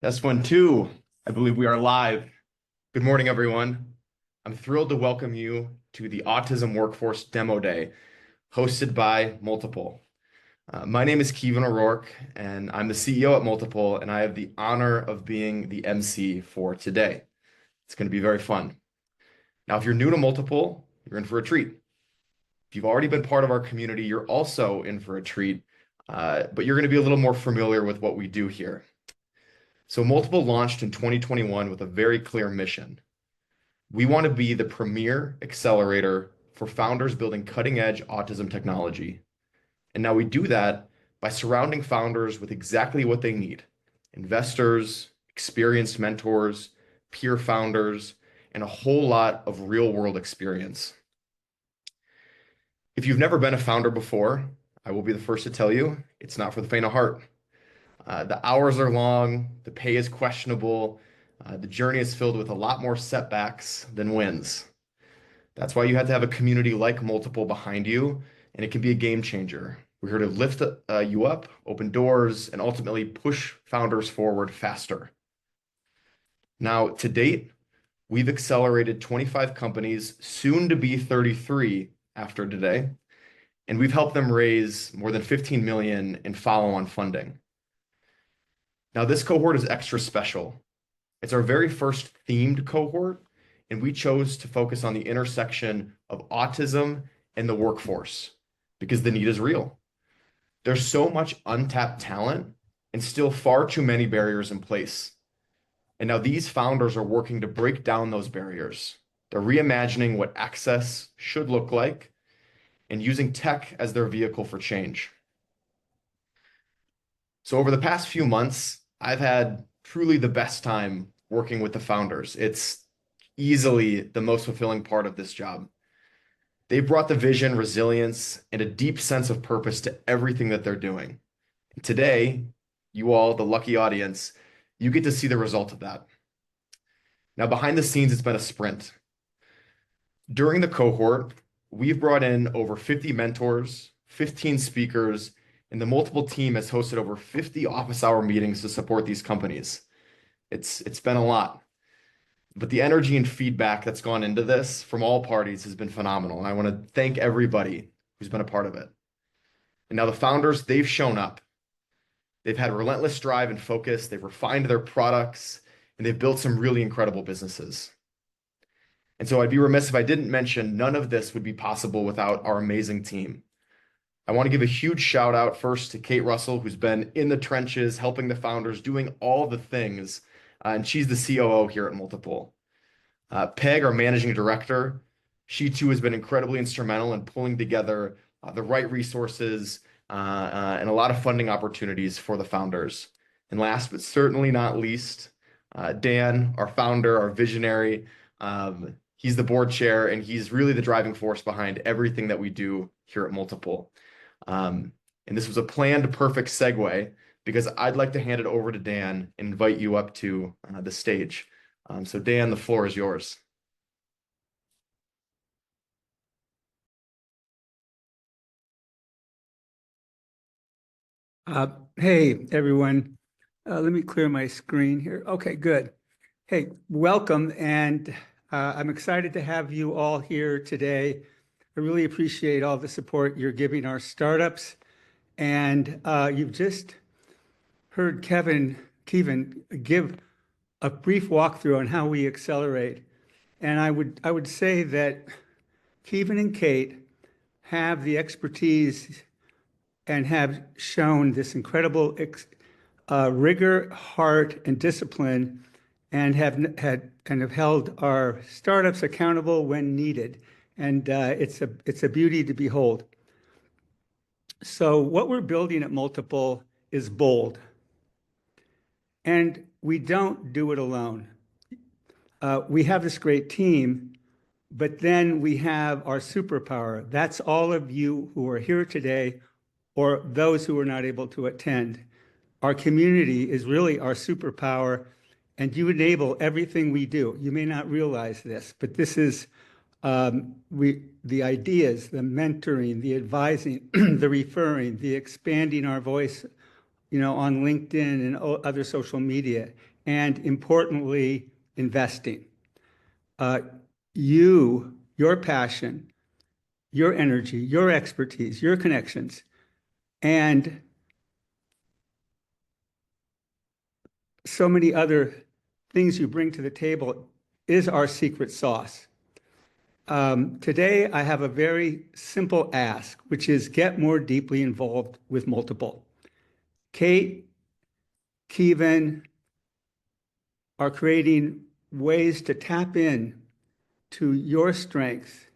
Test 1, 2. I believe we are live. Good morning, everyone. I'm thrilled to welcome you to the Autism Workforce Demo Day, hosted by Multiple. My name is Kevin O'Rourke, and I'm the CEO at Multiple, and I have the honor of being the MC for today. It's going to be very fun. Now, if you're new to Multiple, you're in for a treat. If you've already been part of our community, you're also in for a treat, but you're going to be a little more familiar with what we do here. So Multiple launched in 2021 with a very clear mission. We want to be the premier accelerator for founders building cutting-edge autism technology. And now we do that by surrounding founders with exactly what they need: investors, experienced mentors, peer founders, and a whole lot of real-world experience. If you've never been a founder before, I will be the first to tell you it's not for the faint of heart. The hours are long, the pay is questionable, the journey is filled with a lot more setbacks than wins. That's why you have to have a community like Multiple behind you, and it can be a game changer. We're here to lift you up, open doors, and ultimately push founders forward faster. Now, to date, we've accelerated 25 companies, soon to be 33 after today, and we've helped them raise more than 15 million in follow-on funding. Now, this cohort is extra special. It's our very first themed cohort, and we chose to focus on the intersection of autism and the workforce because the need is real. There's so much untapped talent and still far too many barriers in place. And now these founders are working to break down those barriers. They're reimagining what access should look like and using tech as their vehicle for change. So over the past few months, I've had truly the best time working with the founders. It's easily the most fulfilling part of this job. They've brought the vision, resilience, and a deep sense of purpose to everything that they're doing. And today, you all, the lucky audience, you get to see the result of that. Now, behind the scenes, it's been a sprint. During the cohort, we've brought in over 50 mentors, 15 speakers, and the Multiple team has hosted over 50 office hour meetings to support these companies. It's been a lot. But the energy and feedback that's gone into this from all parties has been phenomenal. And I want to thank everybody who's been a part of it. And now the founders, they've shown up. They've had relentless drive and focus. They've refined their products, and they've built some really incredible businesses. And so I'd be remiss if I didn't mention none of this would be possible without our amazing team. I want to give a huge shout out first to Kate Russell, who's been in the trenches, helping the founders, doing all the things. And she's the COO here at Multiple. Peg, our managing director, she too has been incredibly instrumental in pulling together the right resources and a lot of funding opportunities for the founders. And last but certainly not least, Dan, our founder, our visionary. He's the board chair, and he's really the driving force behind everything that we do here at Multiple. And this was a planned perfect segue because I'd like to hand it over to Dan and invite you up to the stage. So Dan, the floor is yours. Hey, everyone. Let me clear my screen here. Okay, good. Hey, welcome. And I'm excited to have you all here today. I really appreciate all the support you're giving our startups. And you've just heard Kevin give a brief walkthrough on how we accelerate. And I would say that Kevin and Kate have the expertise and have shown this incredible rigor, heart, and discipline, and have held our startups accountable when needed. And it's a beauty to behold. So what we're building at Multiple is bold, and we don't do it alone. We have this great team, but then we have our superpower. That's all of you who are here today, or those who are not able to attend. Our community is really our superpower, and you enable everything we do. You may not realize this, but this is the ideas, the mentoring, the advising, the referring, the expanding our voice, on LinkedIn and other social media. and importantly, investing. Uh, your passion, your energy, your expertise, your connections, and so many other things you bring to the table is our secret sauce. Today, I have a very simple ask, which is get more deeply involved with multiple. Kate, Kevin are creating ways to tap in to your strengths.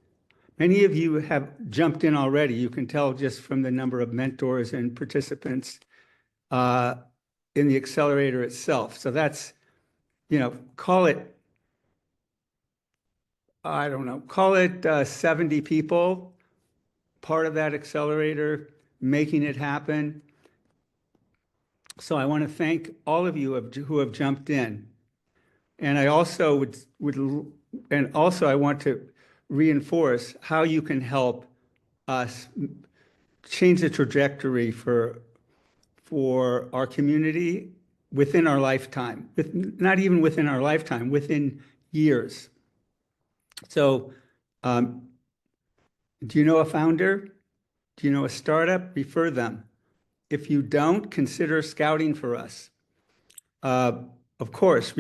Many of you have jumped in already. You can tell just from the number of mentors and participants uh, in the accelerator itself. So that's, call it, I don't know, call it 70 people, part of that accelerator, making it happen. So I want to thank all of you who have jumped in. And I also I want to reinforce how you can help us change the trajectory for our community within our lifetime, not even within our lifetime, within years. So, do you know a founder? Do you know a startup? Refer them. If you don't, consider scouting for us. Of course,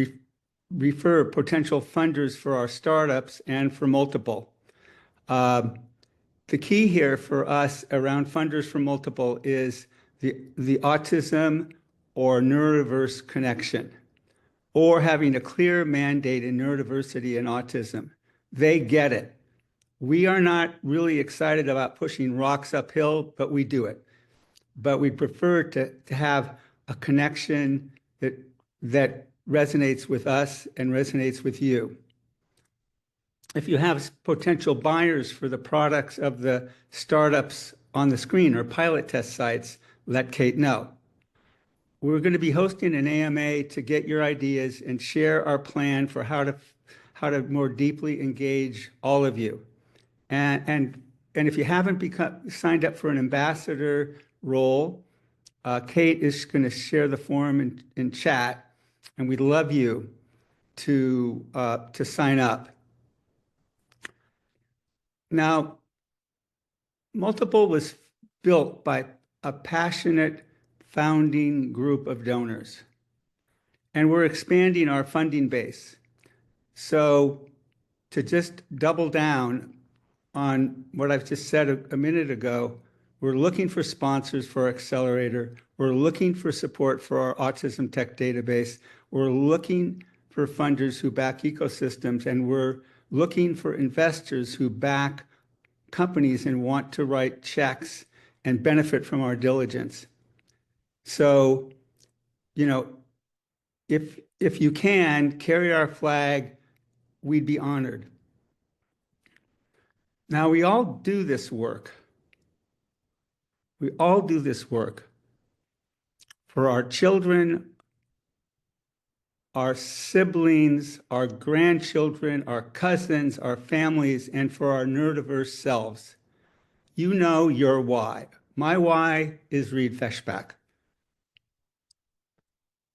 refer potential funders for our startups and for multiple. The key here for us around funders for multiple is the autism or neurodiverse connection, or having a clear mandate in neurodiversity and autism. They get it. We are not really excited about pushing rocks uphill, but we do it. But we prefer to have a connection that resonates with us and resonates with you. If you have potential buyers for the products of the startups on the screen or pilot test sites, let Kate know. We're going to be hosting an AMA to get your ideas and share our plan for how to more deeply engage all of you. And if you haven't signed up for an ambassador role, Kate is going to share the form in chat, and we'd love you to sign up. Now, Multiple was built by a passionate founding group of donors, and we're expanding our funding base. So to just double down on what I've just said a minute ago, we're looking for sponsors for our accelerator. We're looking for support for our autism tech database. We're looking for funders who back ecosystems, and we're looking for investors who back companies and want to write checks and benefit from our diligence. So, if you can carry our flag, we'd be honored. Now, we all do this work. We all do this work for our children, our siblings, our grandchildren, our cousins, our families, and for our neurodiverse selves. You know your why. My why is Reed Feshbach.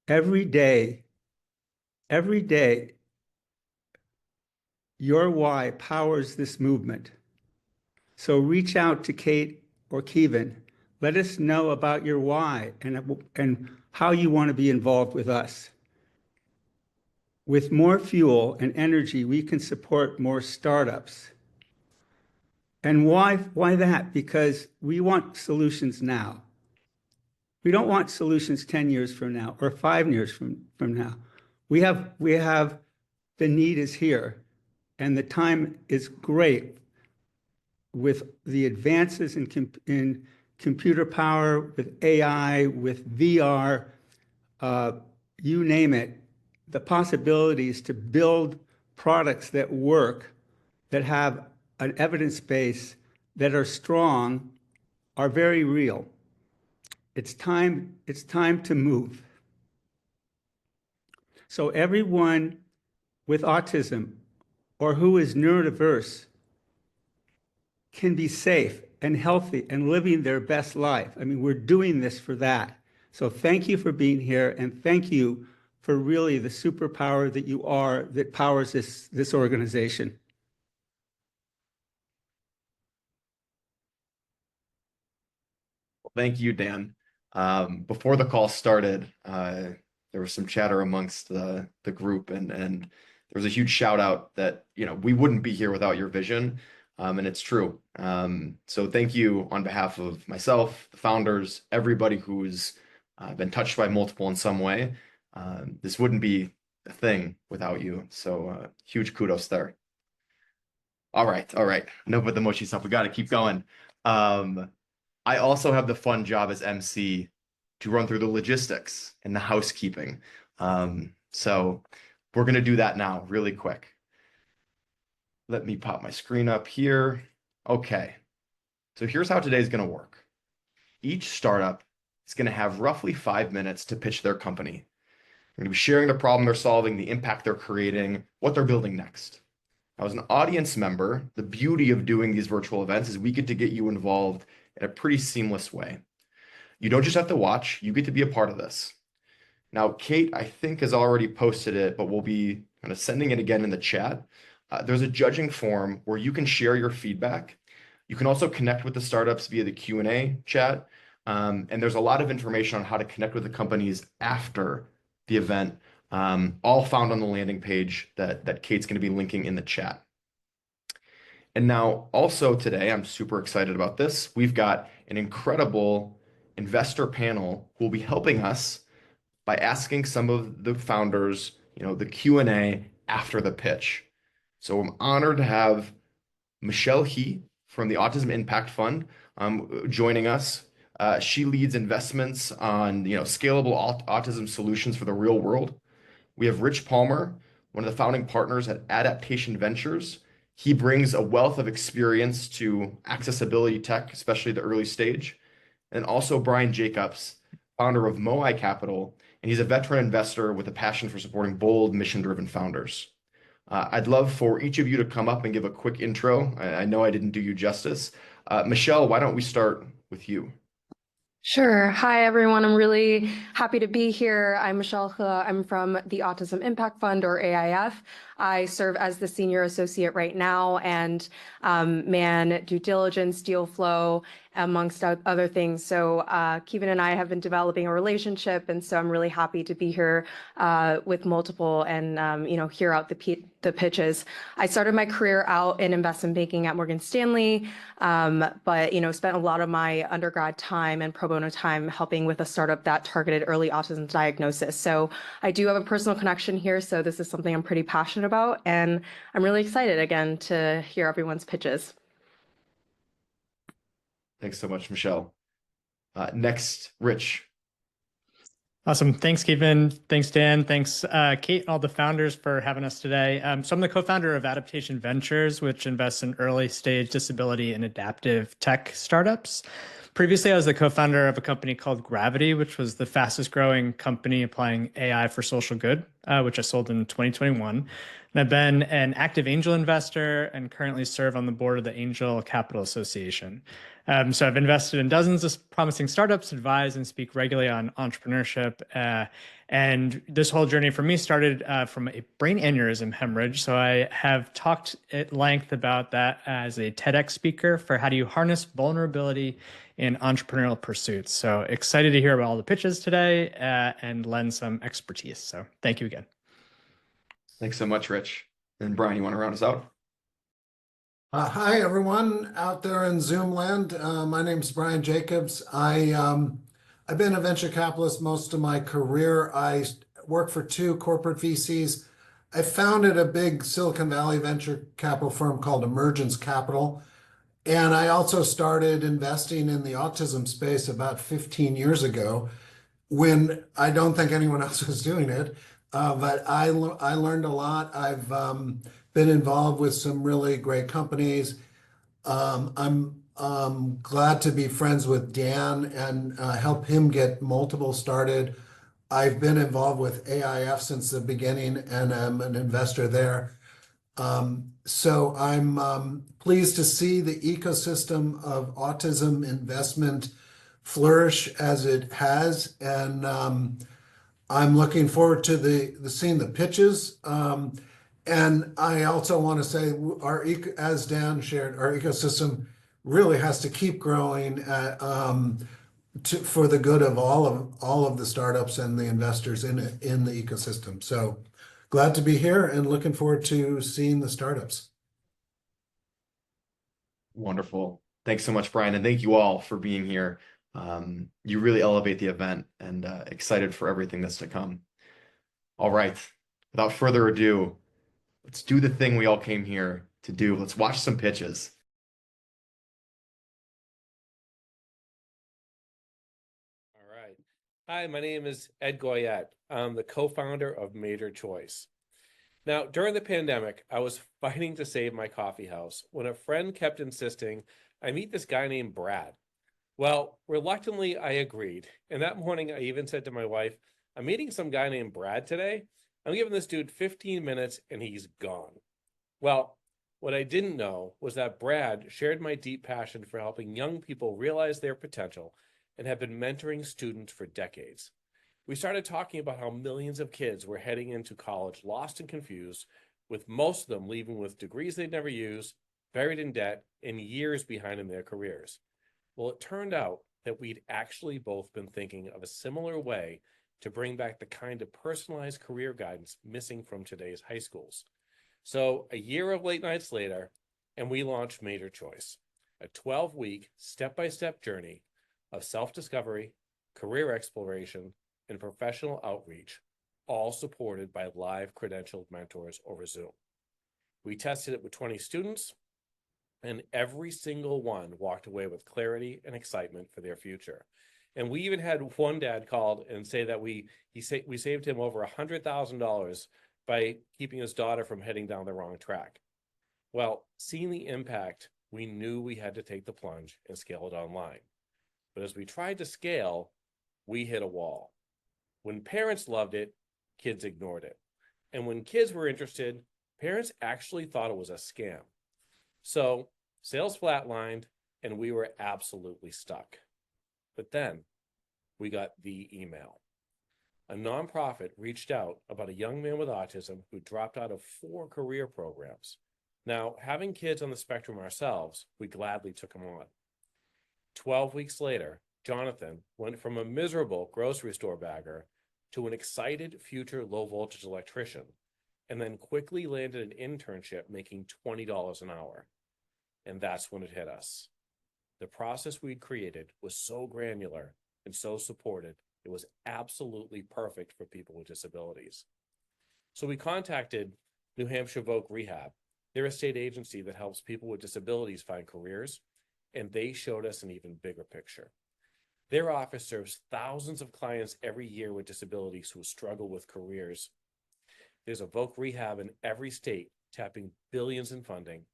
Every day, your why powers this movement. So reach out to Kate or Kevin. Let us know about your why and how you want to be involved with us. With more fuel and energy, we can support more startups. And why that? Because we want solutions now. We don't want solutions 10 years from now or 5 years from now. We have the need is here, and the time is great with the advances in computer power, with AI, with VR, you name it, the possibilities to build products that work, that have an evidence base, that are strong, are very real. It's time to move. So everyone with autism or who is neurodiverse can be safe and healthy and living their best life. I mean, we're doing this for that. So thank you for being here, and thank you for really the superpower that you are that powers this organization. Thank you, Dan. Before the call started, there was some chatter amongst the group, and there was a huge shout out that we wouldn't be here without your vision, and it's true. So thank you on behalf of myself, the founders, everybody who's been touched by multiple in some way. This wouldn't be a thing without you. So huge kudos there. All right, all right. No, but the mushy stuff. We got to keep going. Um, I also have the fun job as MC to run through the logistics and the housekeeping. So we're going to do that now really quick. Let me pop my screen up here. Okay, so here's how today's going to work. Each startup is going to have roughly 5 minutes to pitch their company. They're going to be sharing the problem they're solving, the impact they're creating, what they're building next. Now, as an audience member, the beauty of doing these virtual events is we get to get you involved in a pretty seamless way. You don't just have to watch, you get to be a part of this. Now, Kate, I think, has already posted it, but we'll be kind of sending it again in the chat. There's a judging form where you can share your feedback. You can also connect with the startups via the Q&A chat. And there's a lot of information on how to connect with the companies after the event, all found on the landing page that Kate's going to be linking in the chat. And now also today, I'm super excited about this. We've got an incredible investor panel who will be helping us by asking some of the founders, the Q&A after the pitch. So I'm honored to have Michelle He from the Autism Impact Fund joining us. She leads investments on scalable autism solutions for the real world. We have Rich Palmer, one of the founding partners at Adaptation Ventures. He brings a wealth of experience to accessibility tech, especially the early stage. And also Brian Jacobs, founder of Moai Capital, and he's a veteran investor with a passion for supporting bold, mission-driven founders. I'd love for each of you to come up and give a quick intro. I know I didn't do you justice. Michelle, why don't we start with you? Sure. Hi, everyone. I'm really happy to be here. I'm Michelle He. I'm from the Autism Impact Fund, or AIF. I serve as the senior associate right now and man due diligence, deal flow, amongst other things. So Kevin and I have been developing a relationship, and so I'm really happy to be here with multiple and hear out the pitches. I started my career out in investment banking at Morgan Stanley, but spent a lot of my undergrad time and pro bono time helping with a startup that targeted early autism diagnosis. So I do have a personal connection here. So this is something I'm pretty passionate about, and I'm really excited again to hear everyone's pitches. Thanks so much, Michelle. Next, Rich. Awesome. Thanks, Kevin. Thanks, Dan. Thanks, Kate, and all the founders for having us today. So I'm the co-founder of Adaptation Ventures, which invests in early stage disability and adaptive tech startups. Previously, I was the co-founder of a company called Gravity, which was the fastest growing company applying AI for social good, which I sold in 2021. And I've been an active angel investor and currently serve on the board of the Angel Capital Association. So I've invested in dozens of promising startups, advise and speak regularly on entrepreneurship. And this whole journey for me started from a brain aneurysm hemorrhage. So I have talked at length about that as a TEDx speaker for how do you harness vulnerability in entrepreneurial pursuits. So excited to hear about all the pitches today and lend some expertise. So thank you again. Thanks so much, Rich. And Brian, you want to round us out? Hi, everyone out there in Zoom land. My name's Brian Jacobs. I've been a venture capitalist most of my career. I work for two corporate VCs. I founded a big Silicon Valley venture capital firm called Emergence Capital. And I also started investing in the autism space about 15 years ago when I don't think anyone else was doing it. But I learned a lot. I've been involved with some really great companies. I'm glad to be friends with Dan and help him get multiple started. I've been involved with AIF since the beginning, and I'm an investor there. So I'm pleased to see the ecosystem of autism investment flourish as it has, and I'm looking forward to the seeing the pitches. And I also want to say as Dan shared, our ecosystem really has to keep growing for the good of all of the startups and the investors in the ecosystem. So glad to be here and looking forward to seeing the startups. Wonderful. Thanks so much, Brian, and thank you all for being here. You really elevate the event, and excited for everything that's to come. All right, without further ado, let's do the thing we all came here to do. Let's watch some pitches. All right. Hi, my name is Ed Goyette. I'm the co-founder of Major Choice. Now, during the pandemic, I was fighting to save my coffee house when a friend kept insisting I meet this guy named Brad. Well, reluctantly, I agreed. And that morning, I even said to my wife, I'm meeting some guy named Brad today. I'm giving this dude 15 minutes and he's gone. Well, what I didn't know was that Brad shared my deep passion for helping young people realize their potential and had been mentoring students for decades. We started talking about how millions of kids were heading into college lost and confused, with most of them leaving with degrees they'd never used, buried in debt, and years behind in their careers. Well, it turned out that we'd actually both been thinking of a similar way to bring back the kind of personalized career guidance missing from today's high schools. So a year of late nights later, and we launched Major Choice, a 12-week step-by-step journey of self-discovery, career exploration, and professional outreach, all supported by live credentialed mentors over Zoom. We tested it with 20 students, and every single one walked away with clarity and excitement for their future. And we even had one dad called and say that we saved him over $100,000 by keeping his daughter from heading down the wrong track. Well, seeing the impact, we knew we had to take the plunge and scale it online. But as we tried to scale, we hit a wall. When parents loved it, kids ignored it. And when kids were interested, parents actually thought it was a scam. So sales flatlined and we were absolutely stuck. But then we got the email. A nonprofit reached out about a young man with autism who dropped out of 4 career programs. Now, having kids on the spectrum ourselves, we gladly took him on. 12 weeks later, Jonathan went from a miserable grocery store bagger to an excited future low-voltage electrician, and then quickly landed an internship making $20 an hour. And that's when it hit us. The process we'd created was so granular and so supported, it was absolutely perfect for people with disabilities. So we contacted New Hampshire Voc Rehab. They're a state agency that helps people with disabilities find careers, and they showed us an even bigger picture. Their office serves thousands of clients every year with disabilities who struggle with careers. There's a Voc Rehab in every state tapping billions in funding,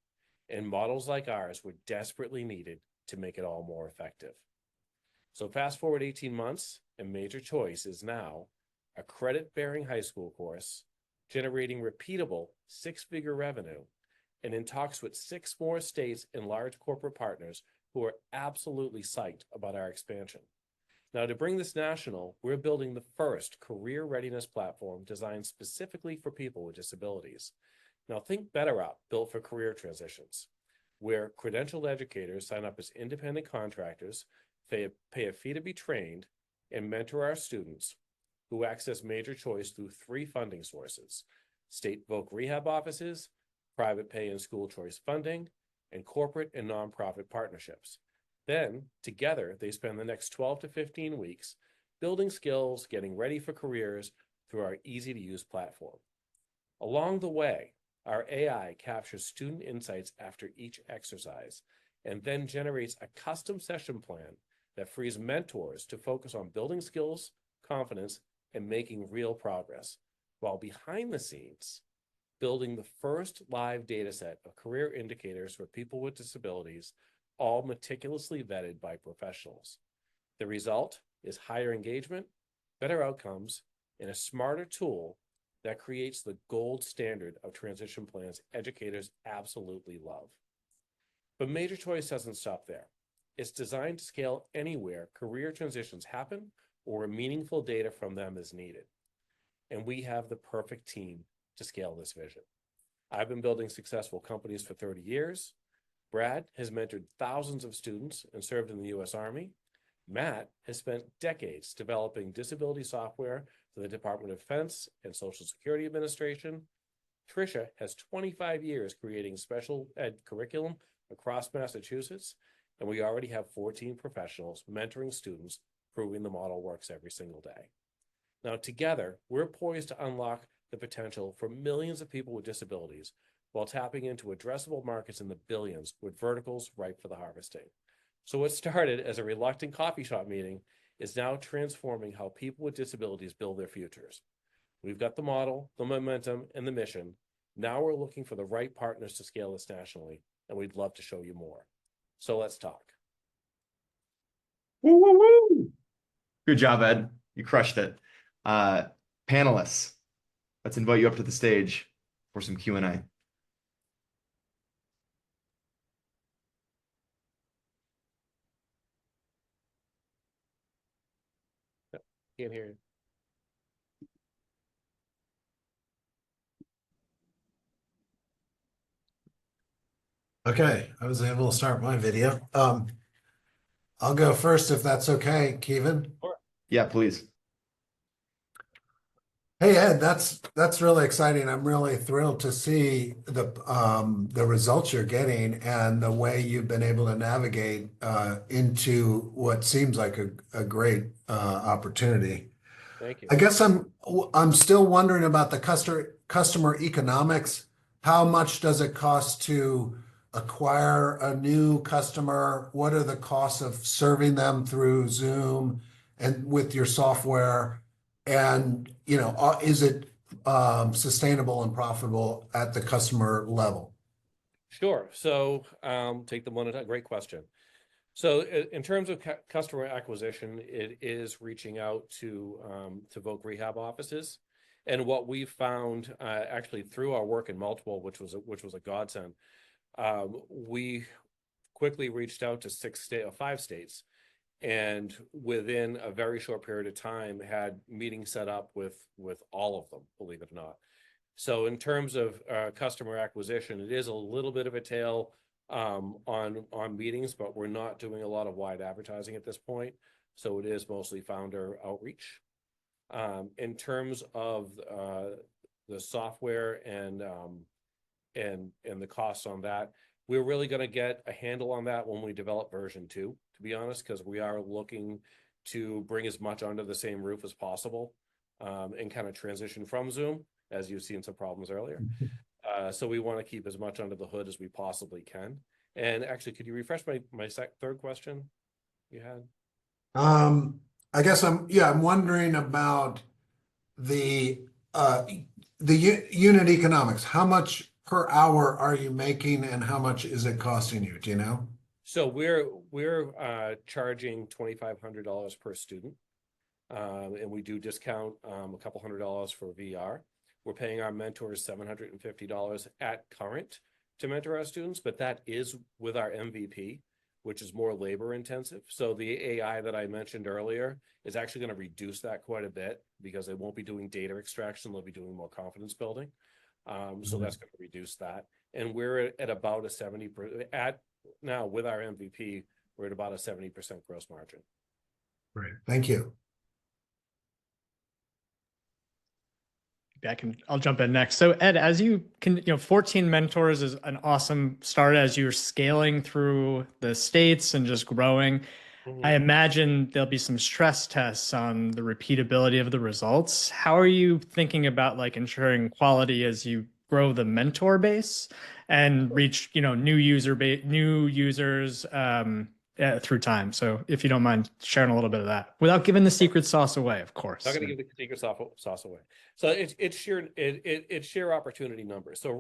and models like ours were desperately needed to make it all more effective. So fast forward 18 months, and Major Choice is now a credit-bearing high school course, generating repeatable 6-figure revenue, and in talks with 6 more states and large corporate partners who are absolutely psyched about our expansion. Now, to bring this national, we're building the first career readiness platform designed specifically for people with disabilities. Now, think BetterUp, built for career transitions, where credentialed educators sign up as independent contractors, pay a fee to be trained, and mentor our students who access Major Choice through 3 funding sources: state Voc Rehab offices, private pay and school choice funding, and corporate and nonprofit partnerships. Then, together, they spend the next 12 to 15 weeks building skills, getting ready for careers through our easy-to-use platform. Along the way, our AI captures student insights after each exercise and then generates a custom session plan that frees mentors to focus on building skills, confidence, and making real progress, while behind the scenes, building the first live data set of career indicators for people with disabilities, all meticulously vetted by professionals. The result is higher engagement, better outcomes, and a smarter tool that creates the gold standard of transition plans educators absolutely love. But Major Choice doesn't stop there. It's designed to scale anywhere career transitions happen or where meaningful data from them is needed. and we have the perfect team to scale this vision. I've been building successful companies for 30 years. Brad has mentored thousands of students and served in the US Army. Matt has spent decades developing disability software for the Department of Defense and Social Security Administration. Tricia has 25 years creating special ed curriculum across Massachusetts, and we already have 14 professionals mentoring students, proving the model works every single day. Now, together, we're poised to unlock the potential for millions of people with disabilities while tapping into addressable markets in the billions with verticals ripe for the harvesting. So what started as a reluctant coffee shop meeting is now transforming how people with disabilities build their futures. We've got the model, the momentum, and the mission. Now we're looking for the right partners to scale this nationally, and we'd love to show you more. So let's talk. Woo, woo, woo. Good job, Ed. You crushed it. Panelists, let's invite you up to the stage for some Q&A. Can't hear you. Okay, I was able to start my video. I'll go first if that's okay, Kevin. Yeah, please. Hey Ed, that's really exciting. I'm really thrilled to see the results you're getting and the way you've been able to navigate into what seems like a great opportunity. Thank you. I guess I'm still wondering about the customer economics. How much does it cost to acquire a new customer? What are the costs of serving them through Zoom and with your software? And is it sustainable and profitable at the customer level? Sure. So take them one at a time. Great question. So in terms of customer acquisition, it is reaching out to Voc rehab offices. And what we found actually through our work in multiple, which was a godsend, we quickly reached out to 5 states, and within a very short period of time had meetings set up with all of them, believe it or not. So in terms of customer acquisition, it is a little bit of a tail on meetings, but we're not doing a lot of wide advertising at this point. So it is mostly founder outreach. In terms of the software and the costs on that, we're really going to get a handle on that when we develop version 2, to be honest, because we are looking to bring as much under the same roof as possible and kind of transition from Zoom, as you've seen some problems earlier. So we want to keep as much under the hood as we possibly can. And actually, could you refresh my third question you had? I guess I'm wondering about the unit economics. How much per hour are you making and how much is it costing you? Do you know? So we're charging $2,500 per student. And we do discount a couple $100 for VR. We're paying our mentors $750 at current to mentor our students, but that is with our MVP, which is more labor intensive. So the AI that I mentioned earlier is actually going to reduce that quite a bit because they won't be doing data extraction. They'll be doing more confidence building. So that's going to reduce that. And we're at about a 70%, now with our MVP, we're at about a 70% gross margin. Great. Thank you. I'll jump in next. So Ed, as you can, 14 mentors is an awesome start as you're scaling through the states and just growing. Mm-hmm. I imagine there'll be some stress tests on the repeatability of the results. How are you thinking about ensuring quality as you grow the mentor base and reach, new users through time? So if you don't mind sharing a little bit of that without giving the secret sauce away, of course. Not going to give the secret sauce away. So it's sheer opportunity numbers. So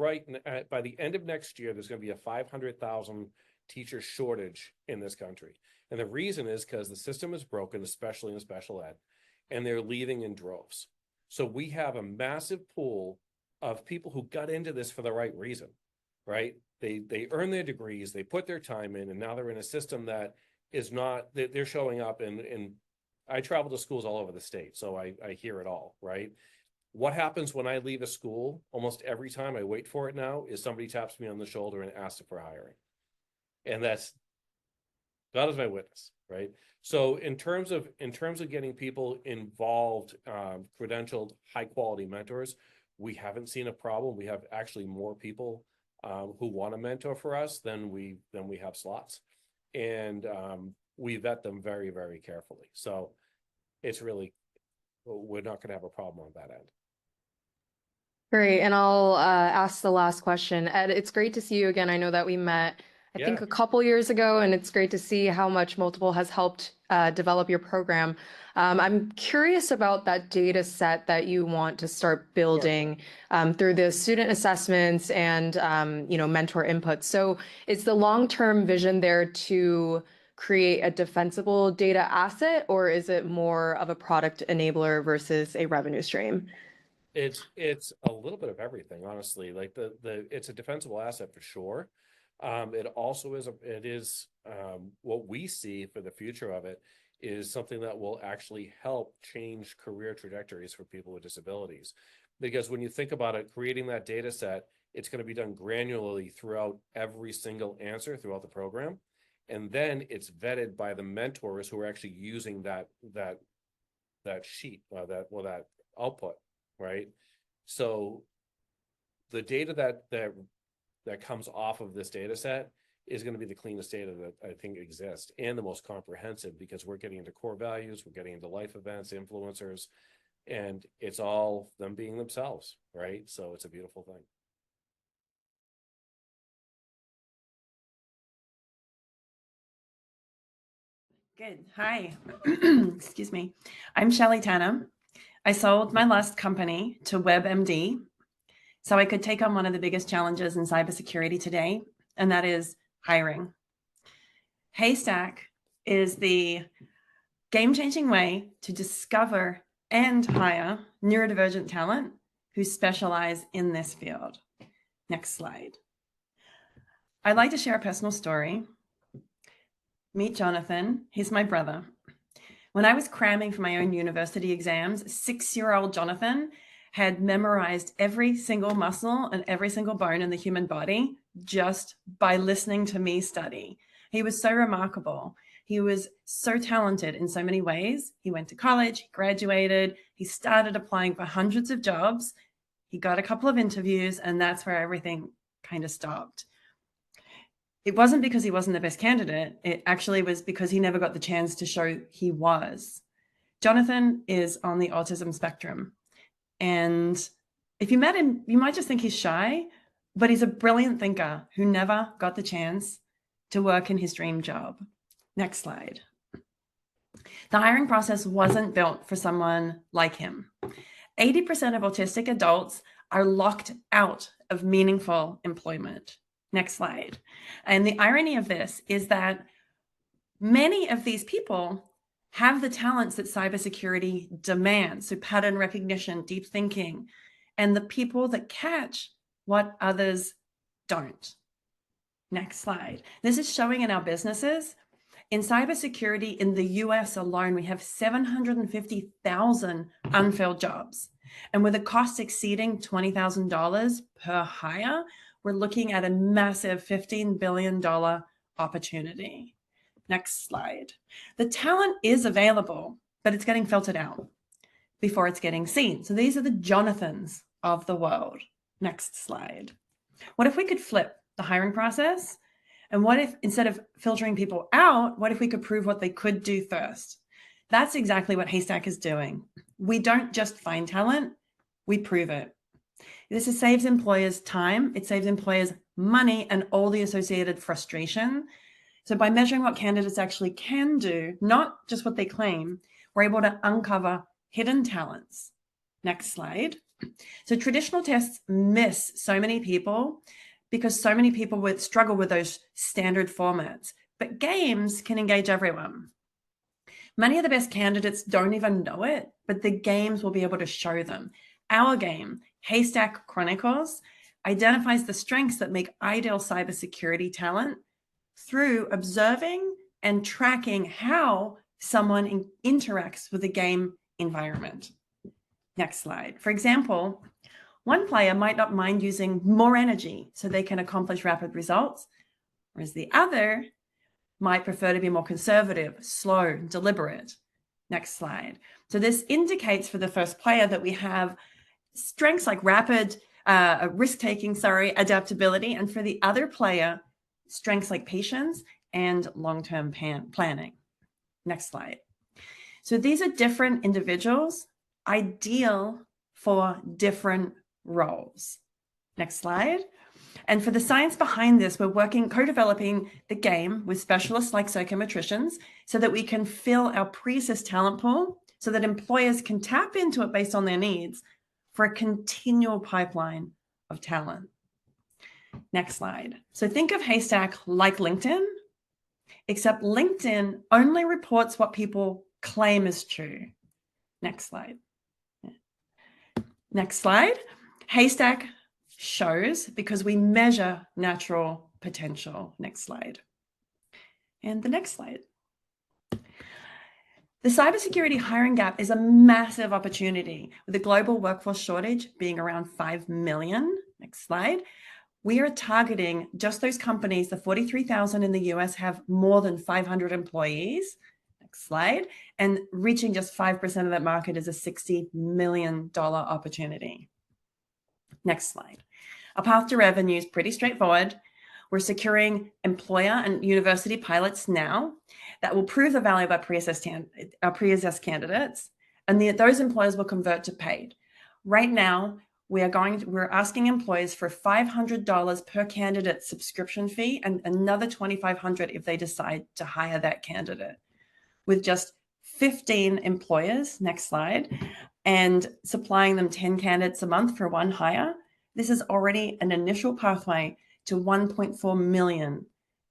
by the end of next year, there's going to be a 500,000 teacher shortage in this country. And the reason is because the system is broken, especially in special ed, and they're leaving in droves. So we have a massive pool of people who got into this for the right reason, right? They earn their degrees, they put their time in, and now they're in a system that is not, they're showing up and I travel to schools all over the state, so I hear it all, right? What happens when I leave a school? Almost every time I wait for it now is somebody taps me on the shoulder and asks if we're hiring. And that's God is my witness, right? So in terms of getting people involved, credentialed, high quality mentors, we haven't seen a problem. We have actually more people who want to mentor for us than we have slots, and we vet them very, very carefully. So it's really, we're not going to have a problem on that end. Great. And I'll ask the last question. Ed, it's great to see you again. I know that we met, I think, Yeah. a couple years ago, and it's great to see how much Multiple has helped develop your program. I'm curious about that data set that you want to start building through the student assessments and mentor input. So is the long-term vision there to create a defensible data asset, or is it more of a product enabler versus a revenue stream? It's a little bit of everything, honestly. Like it's a defensible asset for sure. It also is what we see for the future of it is something that will actually help change career trajectories for people with disabilities. Because when you think about it, creating that data set, it's going to be done granularly throughout every single answer throughout the program. And then it's vetted by the mentors who are actually using that sheet, that output. Right. So the data that comes off of this data set is going to be the cleanest data that I think exists and the most comprehensive, because we're getting into core values, we're getting into life events, influencers, and it's all them being themselves. Right. So it's a beautiful thing. Good. Hi. Excuse me. I'm Shelley Tanner. I sold my last company to WebMD so I could take on one of the biggest challenges in cybersecurity today, and that is hiring. Haystack is the game-changing way to discover and hire neurodivergent talent who specialize in this field. Next slide. I'd like to share a personal story. Meet Jonathan. He's my brother. When I was cramming for my own university exams, 6-year-old Jonathan had memorized every single muscle and every single bone in the human body just by listening to me study. He was so remarkable. He was so talented in so many ways. He went to college, he graduated, he started applying for hundreds of jobs. He got a couple of interviews, and that's where everything kind of stopped. It wasn't because he wasn't the best candidate. It actually was because he never got the chance to show he was. Jonathan is on the autism spectrum. And if you met him, you might just think he's shy, but he's a brilliant thinker who never got the chance to work in his dream job. Next slide. The hiring process wasn't built for someone like him. 80% of autistic adults are locked out of meaningful employment. Next slide. And the irony of this is that many of these people have the talents that cybersecurity demands. So pattern recognition, deep thinking, and the people that catch what others don't. Next slide. This is showing in our businesses. In cybersecurity in the US alone, we have 750,000 unfilled jobs. And with a cost exceeding $20,000 per hire, we're looking at a massive $15 billion opportunity. Next slide. The talent is available, but it's getting filtered out before it's getting seen. So these are the Jonathans of the world. Next slide. What if we could flip the hiring process? And what if, instead of filtering people out, what if we could prove what they could do first? That's exactly what Haystack is doing. We don't just find talent, we prove it. This saves employers time, it saves employers money and all the associated frustration. So by measuring what candidates actually can do, not just what they claim, we're able to uncover hidden talents. Next slide. So traditional tests miss so many people because so many people struggle with those standard formats, but games can engage everyone. Many of the best candidates don't even know it, but the games will be able to show them. Our game, Haystack Chronicles, identifies the strengths that make ideal cybersecurity talent through observing and tracking how someone interacts with the game environment. Next slide. For example, one player might not mind using more energy so they can accomplish rapid results, whereas the other might prefer to be more conservative, slow, deliberate. Next slide. So this indicates for the first player that we have strengths like rapid risk-taking, adaptability, and for the other player, strengths like patience and long-term planning. Next slide. So these are different individuals, ideal for different roles. Next slide. And for the science behind this, we're co-developing the game with specialists like psychometricians so that we can fill our pre-assist talent pool so that employers can tap into it based on their needs for a continual pipeline of talent. Next slide. So think of Haystack like LinkedIn, except LinkedIn only reports what people claim is true. Next slide. Next slide. Haystack shows because we measure natural potential. Next slide. And the next slide. The cybersecurity hiring gap is a massive opportunity with the global workforce shortage being around 5 million. Next slide. We are targeting just those companies, the 43,000 in the US have more than 500 employees. Next slide. And reaching just 5% of that market is a $60 million opportunity. Next slide. Our path to revenue is pretty straightforward. We're securing employer and university pilots now that will prove the value of our pre-assessed candidates, and those employers will convert to paid. Right now, we're asking employers for $500 per candidate subscription fee and another $2,500 if they decide to hire that candidate. With just 15 employers, next slide, and supplying them 10 candidates a month for one hire, this is already an initial pathway to 1.4 million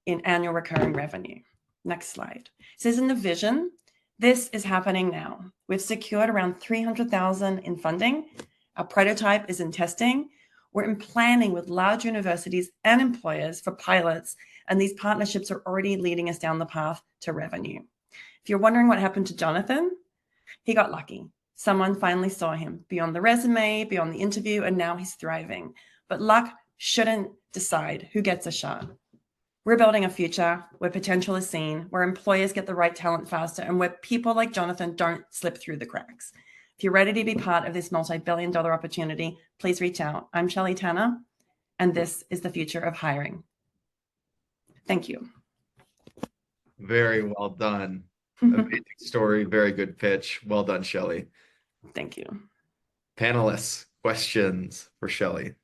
in annual recurring revenue. Next slide. So this is in the vision. This is happening now. We've secured around 300,000 in funding. Our prototype is in testing. We're in planning with large universities and employers for pilots, and these partnerships are already leading us down the path to revenue. If you're wondering what happened to Jonathan, he got lucky. Someone finally saw him beyond the resume, beyond the interview, and now he's thriving. But luck shouldn't decide who gets a shot. We're building a future where potential is seen, where employers get the right talent faster, and where people like Jonathan don't slip through the cracks. If you're ready to be part of this multi-billion-dollar opportunity, please reach out. I'm Shelley Tanner, and this is the future of hiring. Thank you. Very well done. Amazing story. Very good pitch. Well done, Shelley. Thank you. Panelists, questions for Shelley?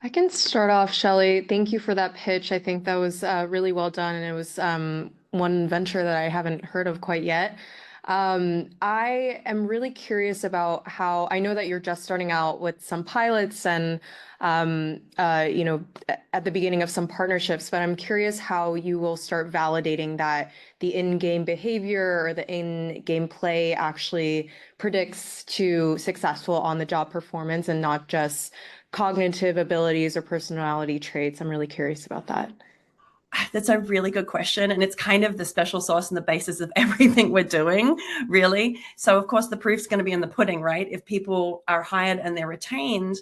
I can start off, Shelley. Thank you for that pitch. I think that was really well done, and it was one venture that I haven't heard of quite yet. I am really curious about how I know that you're just starting out with some pilots and, at the beginning of some partnerships, but I'm curious how you will start validating that the in-game behavior or the in-game play actually predicts to successful on-the-job performance and not just cognitive abilities or personality traits. I'm really curious about that. That's a really good question. And it's kind of the special sauce and the basis of everything we're doing, really. So, of course, the proof's going to be in the pudding, right? If people are hired and they're retained,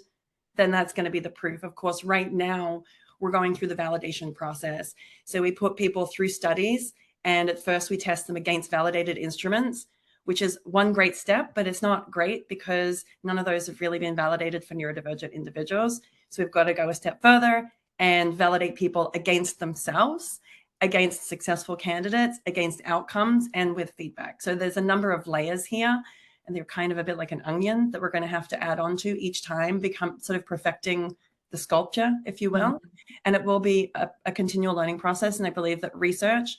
then that's going to be the proof. Of course, right now, we're going through the validation process. So we put people through studies, and at first we test them against validated instruments, which is one great step, but it's not great because none of those have really been validated for neurodivergent individuals. So we've got to go a step further and validate people against themselves, against successful candidates, against outcomes, and with feedback. So there's a number of layers here, and they're kind of a bit like an onion that we're going to have to add on to each time, become sort of perfecting the sculpture, if you will. And it will be a continual learning process. And I believe that research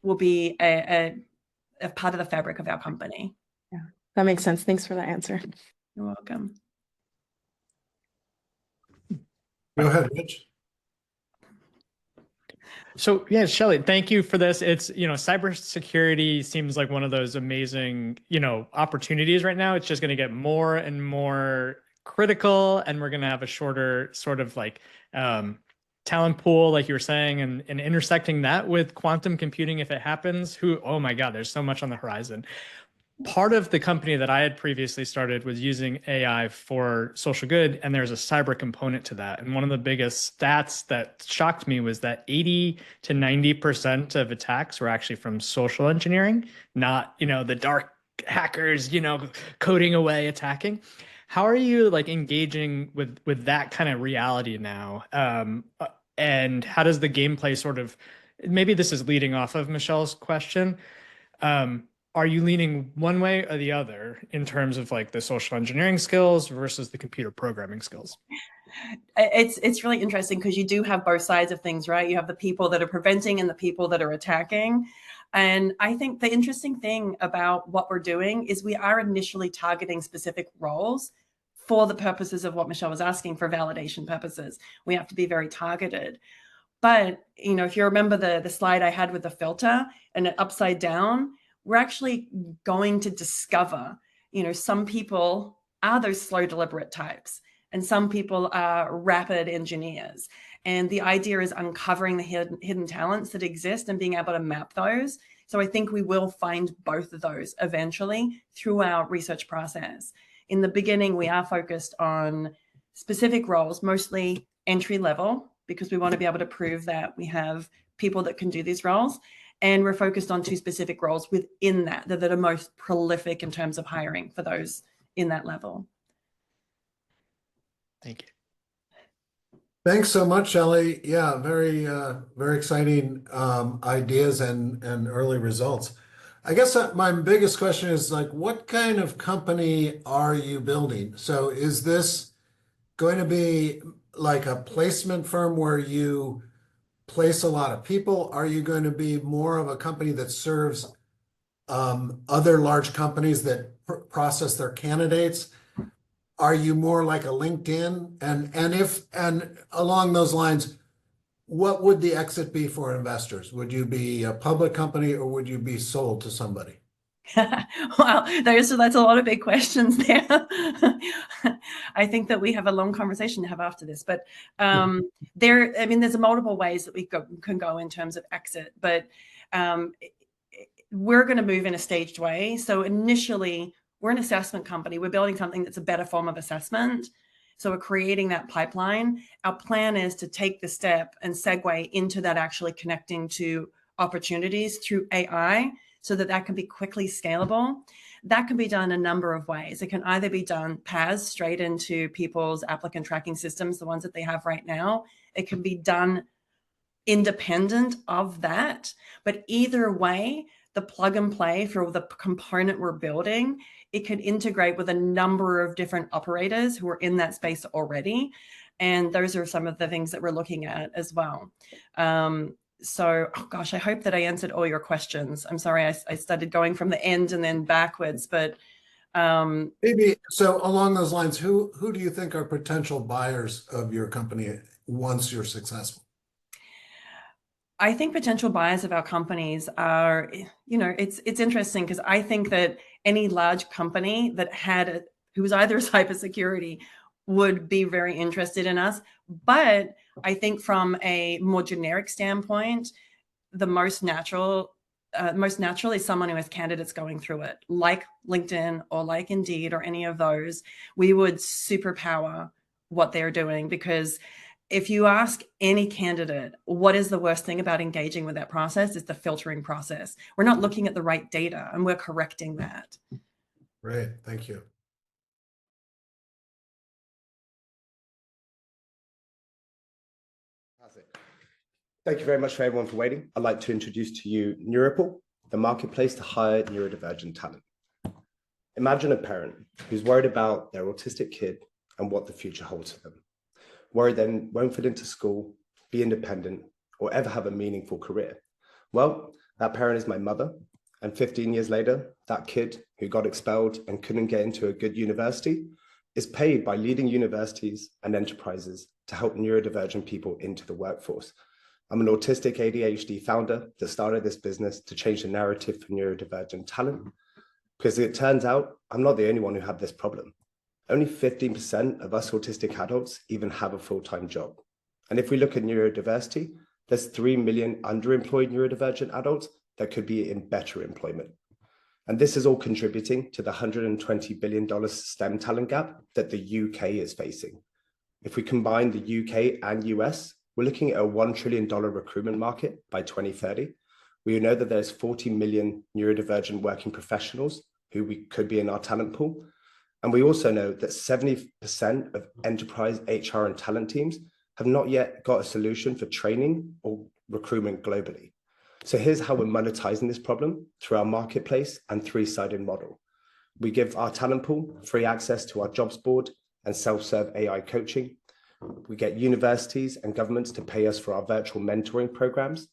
will be a part of the fabric of our company. Yeah, that makes sense. Thanks for that answer. You're welcome. Go ahead, Rich. So yeah, Shelley, thank you for this. It's, cybersecurity seems like one of those amazing, opportunities right now. It's just going to get more and more critical, and we're going to have a shorter sort of like talent pool, like you were saying, and intersecting that with quantum computing, if it happens, oh my God, there's so much on the horizon. part of the company that I had previously started was using AI for social good, and there's a cyber component to that. And one of the biggest stats that shocked me was that 80 to 90% of attacks were actually from social engineering, not, the dark hackers, coding away attacking. How are you like engaging with that kind of reality now? And how does the gameplay sort of, maybe this is leading off of Michelle's question. Are you leaning one way or the other in terms of like the social engineering skills versus the computer programming skills? It's really interesting because you do have both sides of things, right? You have the people that are preventing and the people that are attacking. And I think the interesting thing about what we're doing is we are initially targeting specific roles for the purposes of what Michelle was asking, for validation purposes. We have to be very targeted. But, if you remember the slide I had with the filter and it upside down, we're actually going to discover, some people are those slow, deliberate types, and some people are rapid engineers. And the idea is uncovering the hidden talents that exist and being able to map those. So I think we will find both of those eventually through our research process. In the beginning, we are focused on specific roles, mostly entry level, because we want to be able to prove that we have people that can do these roles. And we're focused on 2 specific roles within that are most prolific in terms of hiring for those in that level. Thank you. Thanks so much, Shelley. Yeah, very, very exciting ideas and early results. I guess my biggest question is like, what kind of company are you building? So is this going to be like a placement firm where you place a lot of people? Are you going to be more of a company that serves other large companies that process their candidates? Are you more like a LinkedIn? And along those lines, what would the exit be for investors? Would you be a public company or would you be sold to somebody? Wow, that's a lot of big questions there. I think that we have a long conversation to have after this, but there's multiple ways that we can go in terms of exit, but we're going to move in a staged way. So initially, we're an assessment company. We're building something that's a better form of assessment. So we're creating that pipeline. Our plan is to take the step and segue into that, actually connecting to opportunities through AI, so that can be quickly scalable. That can be done a number of ways. It can either be done PaaS straight into people's applicant tracking systems, the ones that they have right now. It can be done independent of that. But either way, the plug and play for the component we're building, it can integrate with a number of different operators who are in that space already. And those are some of the things that we're looking at as well. So, oh gosh, I hope that I answered all your questions. I'm sorry, I started going from the end and then backwards, but maybe so along those lines, who do you think are potential buyers of your company once you're successful? I think potential buyers of our companies are, it's interesting because I think that any large company that who was either cybersecurity would be very interested in us. But I think from a more generic standpoint, the most natural is someone who has candidates going through it, like LinkedIn or like Indeed or any of those. We would superpower what they're doing, because if you ask any candidate, what is the worst thing about engaging with that process? It's the filtering process. We're not looking at the right data, and we're correcting that. Great, thank you. Thank you very much for everyone for waiting. I'd like to introduce to you Neuripal, the marketplace to hire neurodivergent talent. Imagine a parent who's worried about their autistic kid and what the future holds for them. Worried they won't fit into school, be independent, or ever have a meaningful career. Well, that parent is my mother, and 15 years later, that kid who got expelled and couldn't get into a good university is paid by leading universities and enterprises to help neurodivergent people into the workforce. I'm an autistic ADHD founder that started this business to change the narrative for neurodivergent talent, because it turns out I'm not the only one who had this problem. Only 15% of us autistic adults even have a full-time job. And if we look at neurodiversity, there's 3 million underemployed neurodivergent adults that could be in better employment. And this is all contributing to the $120 billion STEM talent gap that the UK is facing. If we combine the UK and US, we're looking at a $1 trillion recruitment market by 2030. We know that there's 40 million neurodivergent working professionals who could be in our talent pool. And we also know that 70% of enterprise HR and talent teams have not yet got a solution for training or recruitment globally. So here's how we're monetizing this problem through our marketplace and three-sided model. We give our talent pool free access to our jobs board and self-serve AI coaching. We get universities and governments to pay us for our virtual mentoring programs.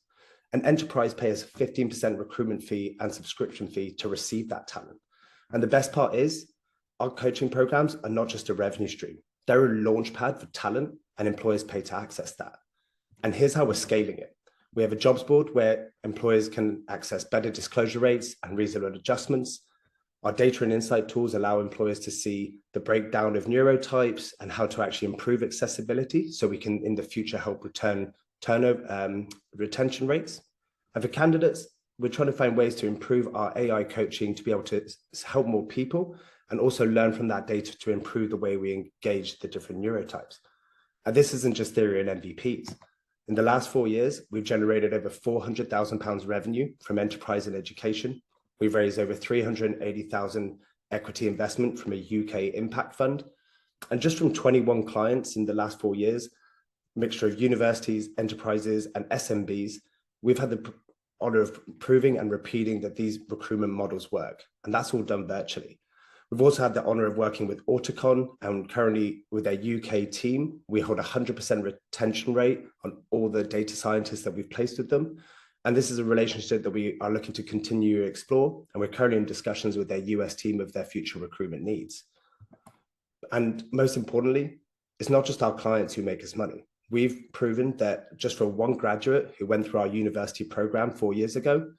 And enterprise pay us a 15% recruitment fee and subscription fee to receive that talent. And the best part is our coaching programs are not just a revenue stream. They're a launch pad for talent, and employers pay to access that. And here's how we're scaling it. We have a jobs board where employers can access better disclosure rates and reasonable adjustments. Our data and insight tools allow employers to see the breakdown of neurotypes and how to actually improve accessibility so we can in the future help retention rates. And for candidates, we're trying to find ways to improve our AI coaching to be able to help more people and also learn from that data to improve the way we engage the different neurotypes. And this isn't just theory and MVPs. In the last 4 years, we've generated over £400,000 revenue from enterprise and education. We've raised over 380,000 equity investment from a UK impact fund. And just from 21 clients in the last 4 years, mixture of universities, enterprises, and SMBs, we've had the honor of proving and repeating that these recruitment models work. And that's all done virtually. We've also had the honor of working with Auticon, and currently with their UK team, we hold a 100% retention rate on all the data scientists that we've placed with them. And this is a relationship that we are looking to continue to explore. And we're currently in discussions with their US team of their future recruitment needs. And most importantly, it's not just our clients who make us money. We've proven that just for one graduate who went through our university program 4 years ago,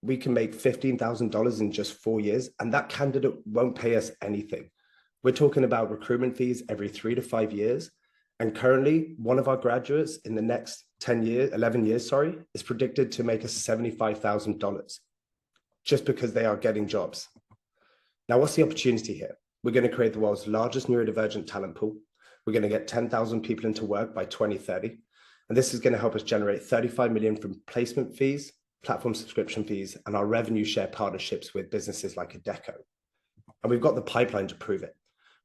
we can make $15,000 in just 4 years, and that candidate won't pay us anything. We're talking about recruitment fees every 3 to 5 years. And currently, one of our graduates in the next 11 years, is predicted to make us $75,000 just because they are getting jobs. Now, what's the opportunity here? We're going to create the world's largest neurodivergent talent pool. We're going to get 10,000 people into work by 2030. And this is going to help us generate 35 million from placement fees, platform subscription fees, and our revenue share partnerships with businesses like Adecco. And we've got the pipeline to prove it.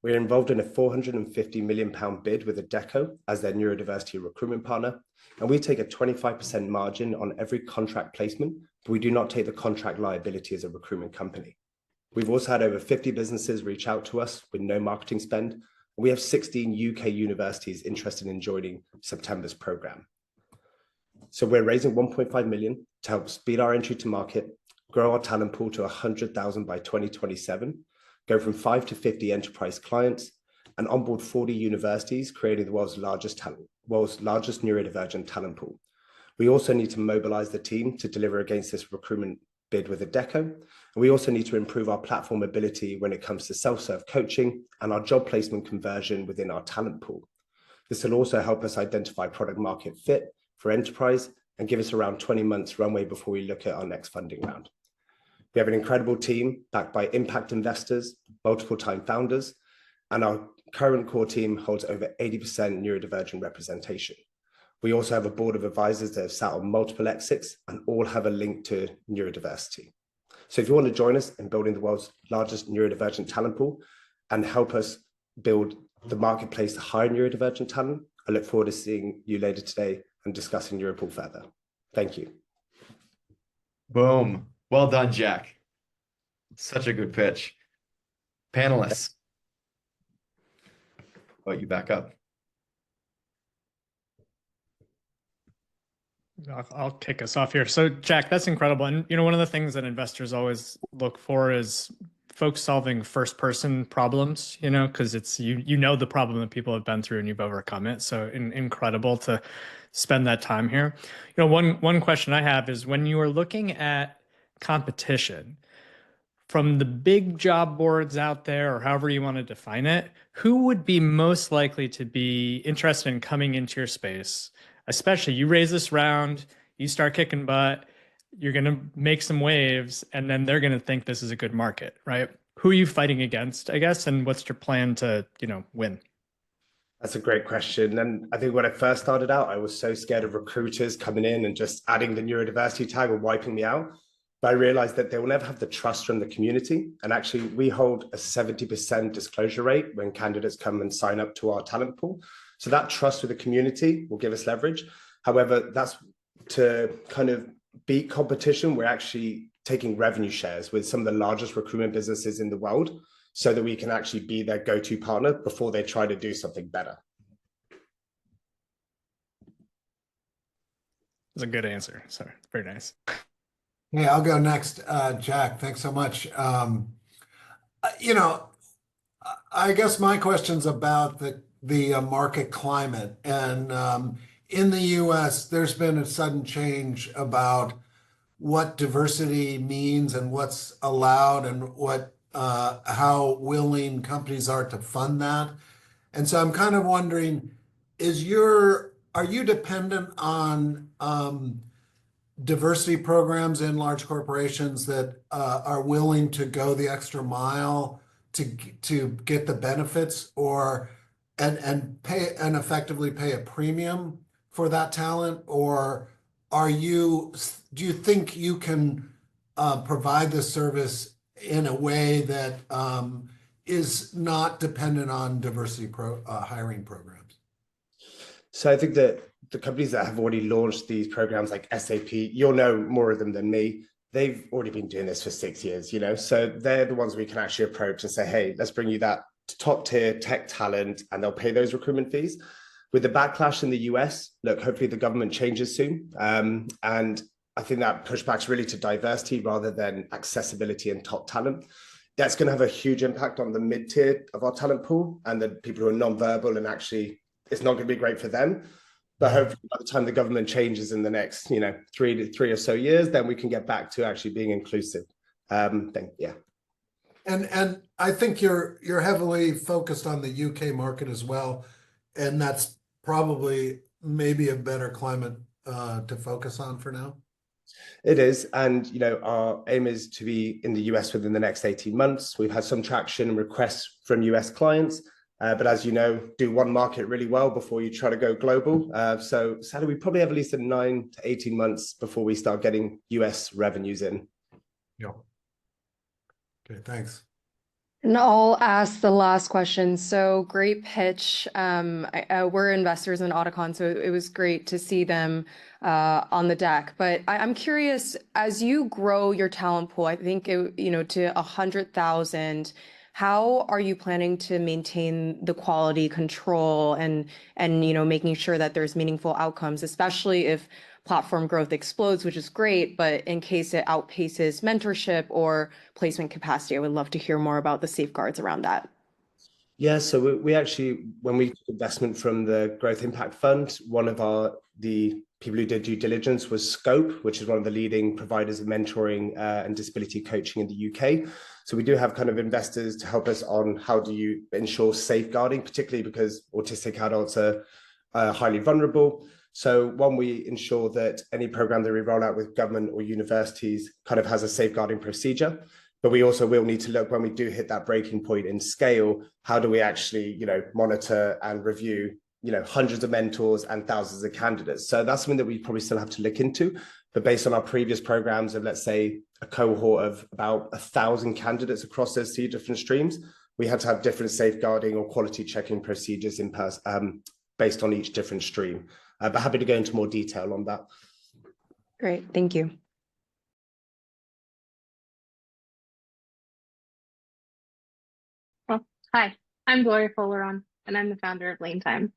We're involved in a £450 million bid with Adecco as their neurodiversity recruitment partner. And we take a 25% margin on every contract placement, but we do not take the contract liability as a recruitment company. We've also had over 50 businesses reach out to us with no marketing spend. We have 16 UK universities interested in joining September's program. So we're raising 1.5 million to help speed our entry to market, grow our talent pool to 100,000 by 2027, go from 5 to 50 enterprise clients, and onboard 40 universities, creating the world's largest neurodivergent talent pool. We also need to mobilize the team to deliver against this recruitment bid with Adecco. And we also need to improve our platform ability when it comes to self-serve coaching and our job placement conversion within our talent pool. This will also help us identify product market fit for enterprise and give us around 20 months runway before we look at our next funding round. We have an incredible team backed by impact investors, multiple time founders, and our current core team holds over 80% neurodivergent representation. We also have a board of advisors that have sat on multiple exits and all have a link to neurodiversity. So if you want to join us in building the world's largest neurodivergent talent pool and help us build the marketplace to hire neurodivergent talent, I look forward to seeing you later today and discussing Neuropool further. Thank you. Boom. Well done, Jack. Such a good pitch. Panelists. Oh, you back up. I'll kick us off here. So Jack, that's incredible. And one of the things that investors always look for is folks solving first person problems, because it's, the problem that people have been through and you've overcome it. So incredible to spend that time here. One question I have is when you are looking at competition from the big job boards out there, or however you want to define it, who would be most likely to be interested in coming into your space? Especially you raise this round, you start kicking butt. you're going to make some waves, and then they're going to think this is a good market, right? Who are you fighting against, I guess, and what's your plan to, win? That's a great question. And I think when I first started out, I was so scared of recruiters coming in and just adding the neurodiversity tag and wiping me out. But I realized that they will never have the trust from the community. And actually, we hold a 70% disclosure rate when candidates come and sign up to our talent pool. So that trust with the community will give us leverage. However, that's to kind of beat competition. We're actually taking revenue shares with some of the largest recruitment businesses in the world, so that we can actually be their go-to partner before they try to do something better. That's a good answer. So very nice. Hey, I'll go next. Jack, thanks so much. You know, I guess my question's about the market climate. And in the US, there's been a sudden change about what diversity means and what's allowed and what how willing companies are to fund that. And so I'm kind of wondering, are you dependent on diversity programs in large corporations that are willing to go the extra mile to get the benefits, or and pay and effectively pay a premium for that talent? Or do you think you can provide this service in a way that is not dependent on hiring programs? So I think that the companies that have already launched these programs like SAP, you'll know more of them than me. They've already been doing this for 6 years, so they're the ones we can actually approach and say, hey, let's bring you that top tier tech talent, and they'll pay those recruitment fees. With the backlash in the US, look, hopefully the government changes soon. And I think that pushback's really to diversity rather than accessibility and top talent. That's going to have a huge impact on the mid-tier of our talent pool and the people who are non-verbal, and actually it's not going to be great for them. But hopefully by the time the government changes in the next, 3 or so years, then we can get back to actually being inclusive. Yeah. And I think you're heavily focused on the UK market as well, and that's probably maybe a better climate to focus on for now. It is. And, our aim is to be in the US within the next 18 months. We've had some traction and requests from US clients. But as you know, do one market really well before you try to go global. So sadly, we probably have at least 9 to 18 months before we start getting US revenues in. Yeah. Okay, thanks. And I'll ask the last question. So great pitch. We're investors in Auticon, so it was great to see them on the deck. But I'm curious, as you grow your talent pool, I think to 100,000, how are you planning to maintain the quality control and making sure that there's meaningful outcomes, especially if platform growth explodes, which is great, but in case it outpaces mentorship or placement capacity? I would love to hear more about the safeguards around that. Yeah, so we actually, when we took investment from the Growth Impact Fund, one of the people who did due diligence was Scope, which is one of the leading providers of mentoring and disability coaching in the UK. So we do have kind of investors to help us on how do you ensure safeguarding, particularly because autistic adults are highly vulnerable. So one, we ensure that any program that we roll out with government or universities kind of has a safeguarding procedure. But we also will need to look, when we do hit that breaking point in scale, how do we actually, monitor and review, hundreds of mentors and thousands of candidates. So that's something that we probably still have to look into. But based on our previous programs of, let's say, a cohort of about 1,000 candidates across those 3 different streams, we had to have different safeguarding or quality checking procedures in person based on each different stream. But happy to go into more detail on that. Great, thank you. Hi, I'm Gloria Folaron, and I'm the founder of LeanTime.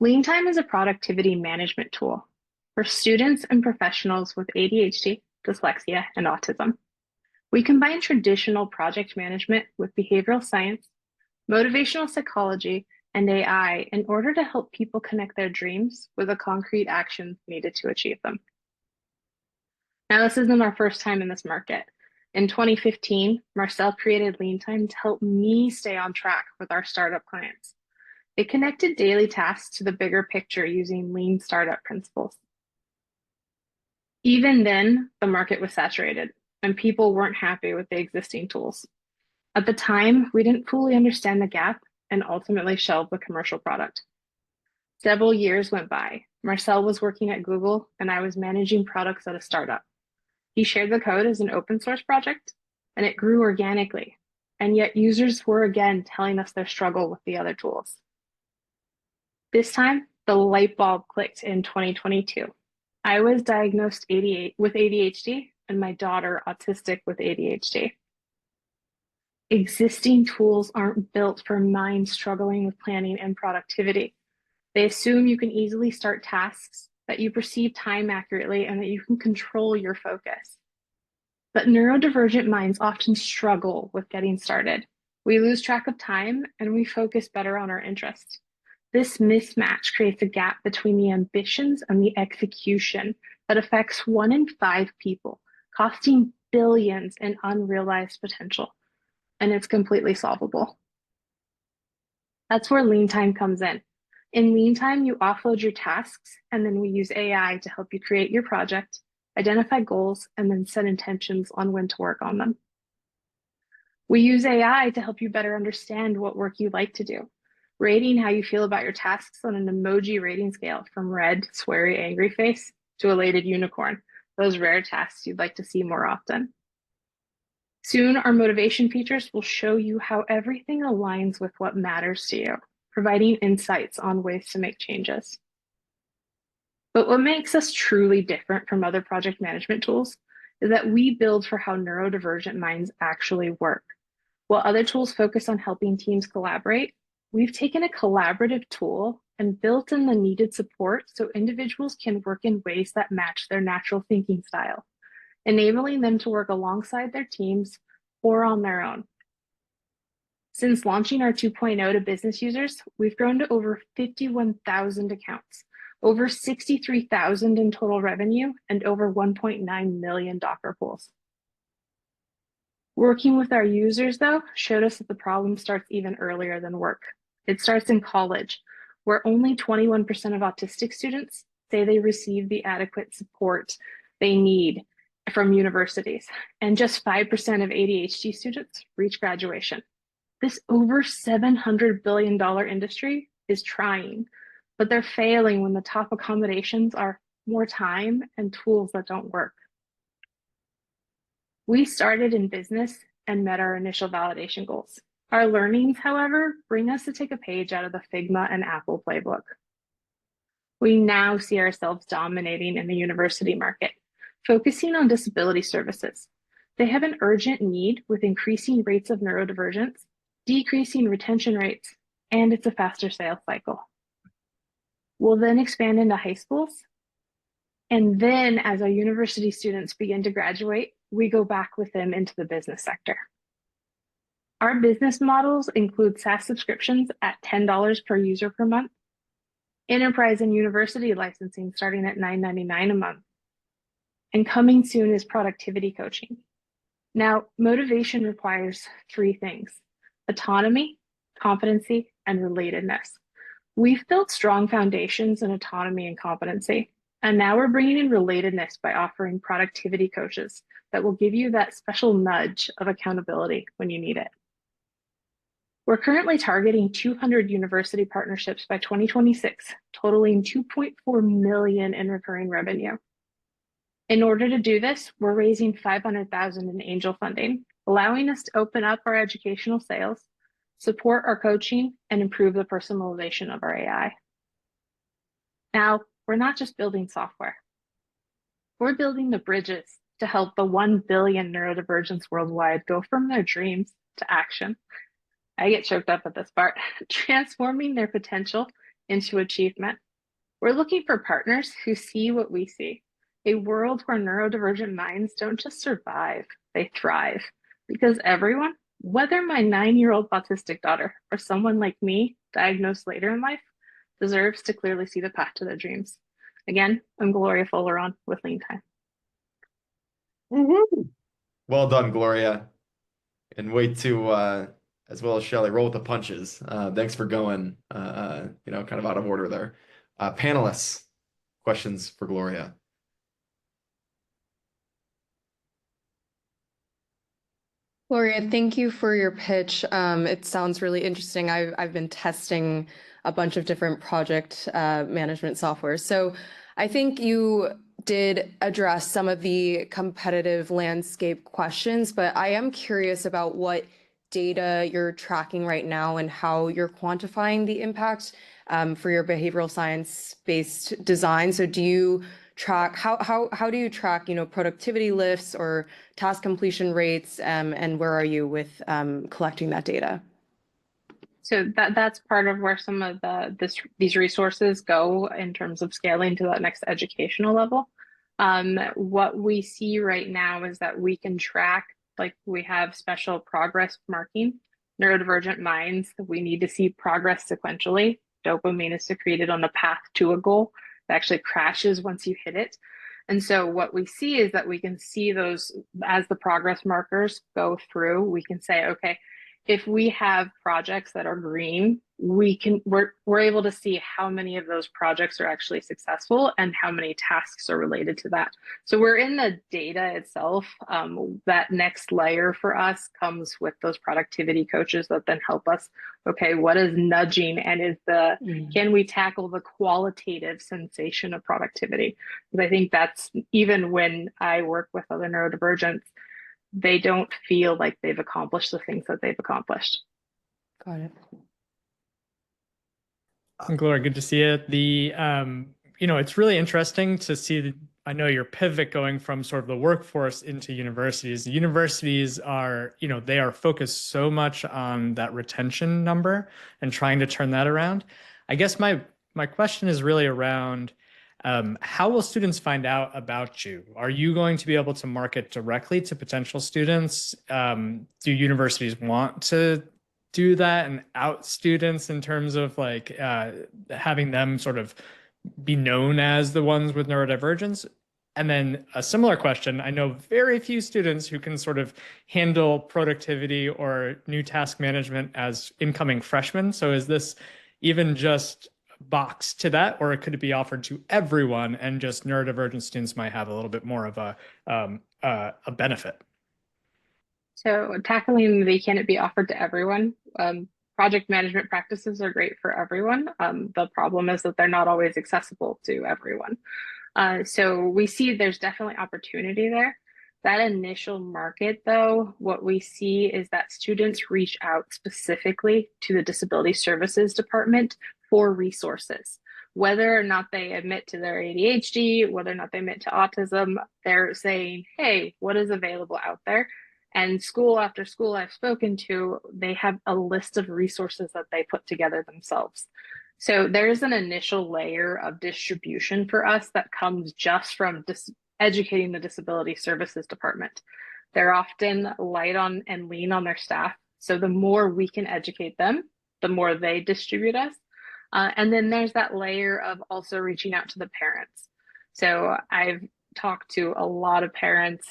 LeanTime is a productivity management tool for students and professionals with ADHD, dyslexia, and autism. We combine traditional project management with behavioral science, motivational psychology, and AI in order to help people connect their dreams with the concrete actions needed to achieve them. Now, this isn't our first time in this market. In 2015, Marcel created LeanTime to help me stay on track with our startup clients. It connected daily tasks to the bigger picture using lean startup principles. Even then, the market was saturated and people weren't happy with the existing tools. At the time, we didn't fully understand the gap and ultimately shelved the commercial product. Several years went by. Marcel was working at Google and I was managing products at a startup. He shared the code as an open source project and it grew organically. And yet users were again telling us their struggle with the other tools. This time, the light bulb clicked in 2022. I was diagnosed with ADHD and my daughter autistic with ADHD. Existing tools aren't built for minds struggling with planning and productivity. They assume you can easily start tasks, that you perceive time accurately, and that you can control your focus. But neurodivergent minds often struggle with getting started. We lose track of time and we focus better on our interests. This mismatch creates a gap between the ambitions and the execution that affects 1 in 5 people, costing billions in unrealized potential. And it's completely solvable. That's where lean time comes in. In lean time, you offload your tasks, and then we use AI to help you create your project, identify goals, and then set intentions on when to work on them. We use AI to help you better understand what work you like to do, rating how you feel about your tasks on an emoji rating scale from red, sweary, angry face to elated unicorn, those rare tasks you'd like to see more often. Soon, our motivation features will show you how everything aligns with what matters to you, providing insights on ways to make changes. But what makes us truly different from other project management tools is that we build for how neurodivergent minds actually work. While other tools focus on helping teams collaborate, we've taken a collaborative tool and built in the needed support so individuals can work in ways that match their natural thinking style, enabling them to work alongside their teams or on their own. Since launching our 2.0 to business users, we've grown to over 51,000 accounts, over 63,000 in total revenue, and over 1.9 million Docker pulls. Working with our users, though, showed us that the problem starts even earlier than work. It starts in college, where only 21% of autistic students say they receive the adequate support they need from universities, and just 5% of ADHD students reach graduation. This over $700 billion industry is trying, but they're failing when the top accommodations are more time and tools that don't work. We started in business and met our initial validation goals. Our learnings, however, bring us to take a page out of the Figma and Apple playbook. We now see ourselves dominating in the university market, focusing on disability services. They have an urgent need with increasing rates of neurodivergence, decreasing retention rates, and it's a faster sales cycle. We'll then expand into high schools. And then as our university students begin to graduate, we go back with them into the business sector. Our business models include SaaS subscriptions at $10 per user per month, enterprise and university licensing starting at $9.99 a month, and coming soon is productivity coaching. Now, motivation requires 3 things: autonomy, competency, and relatedness. We've built strong foundations in autonomy and competency, and now we're bringing in relatedness by offering productivity coaches that will give you that special nudge of accountability when you need it. We're currently targeting 200 university partnerships by 2026, totaling 2.4 million in recurring revenue. In order to do this, we're raising 500,000 in angel funding, allowing us to open up our educational sales, support our coaching, and improve the personalization of our AI. Now, we're not just building software. We're building the bridges to help the 1 billion neurodivergents worldwide go from their dreams to action. I get choked up at this part, transforming their potential into achievement. We're looking for partners who see what we see, a world where neurodivergent minds don't just survive, they thrive. Because everyone, whether my 9-year-old autistic daughter or someone like me diagnosed later in life, deserves to clearly see the path to their dreams. Again, I'm Gloria Folleron with Lean Time. Woo-hoo. Well done, Gloria. And wait to, as well as Shelly, roll with the punches. Thanks for going, kind of out of order there. Panelists, questions for Gloria. Gloria, thank you for your pitch. It sounds really interesting. I've been testing a bunch of different project management software. So I think you did address some of the competitive landscape questions, but I am curious about what data you're tracking right now and how you're quantifying the impact for your behavioral science-based design. So do you track how do you track, productivity lifts or task completion rates, and where are you with collecting that data? So that's part of where some of these resources go in terms of scaling to that next educational level. What we see right now is that we can track, like we have special progress marking, neurodivergent minds. We need to see progress sequentially. Dopamine is secreted on the path to a goal that actually crashes once you hit it. And so what we see is that we can see those as the progress markers go through. We can say, okay, if we have projects that are green, we're able to see how many of those projects are actually successful and how many tasks are related to that. So we're in the data itself. That next layer for us comes with those productivity coaches that then help us. Okay, what is nudging, and can we tackle the qualitative sensation of productivity? Because I think that's, even when I work with other neurodivergents, they don't feel like they've accomplished the things that they've accomplished. Got it. Gloria, good to see you. It's really interesting to see I know your pivot going from sort of the workforce into universities. The universities are, they are focused so much on that retention number and trying to turn that around. I guess my question is really around how will students find out about you? Are you going to be able to market directly to potential students? Do universities want to do that and out students in terms of having them sort of be known as the ones with neurodivergence? And then a similar question, I know very few students who can sort of handle productivity or new task management as incoming freshmen. So is this even just box to that, or could it be offered to everyone and just neurodivergent students might have a little bit more of a benefit? So tackling the can it be offered to everyone? Project management practices are great for everyone. The problem is that they're not always accessible to everyone. So we see there's definitely opportunity there. That initial market, though, what we see is that students reach out specifically to the Disability Services Department for resources. Whether or not they admit to their ADHD, whether or not they admit to autism, they're saying, hey, what is available out there? And school after school I've spoken to, they have a list of resources that they put together themselves. So there's an initial layer of distribution for us that comes just from educating the Disability Services Department. They're often light on and lean on their staff. So the more we can educate them, the more they distribute us. And then there's that layer of also reaching out to the parents. So I've talked to a lot of parents,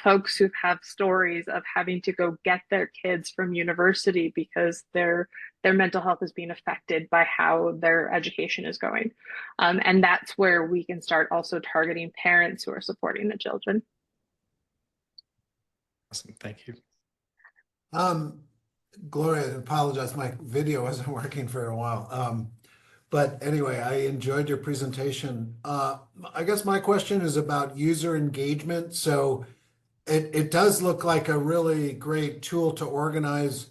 folks who have stories of having to go get their kids from university because their mental health is being affected by how their education is going. And that's where we can start also targeting parents who are supporting the children. Awesome, thank you. Gloria, I apologize, my video wasn't working for a while. But anyway, I enjoyed your presentation. I guess my question is about user engagement. So it does look like a really great tool to organize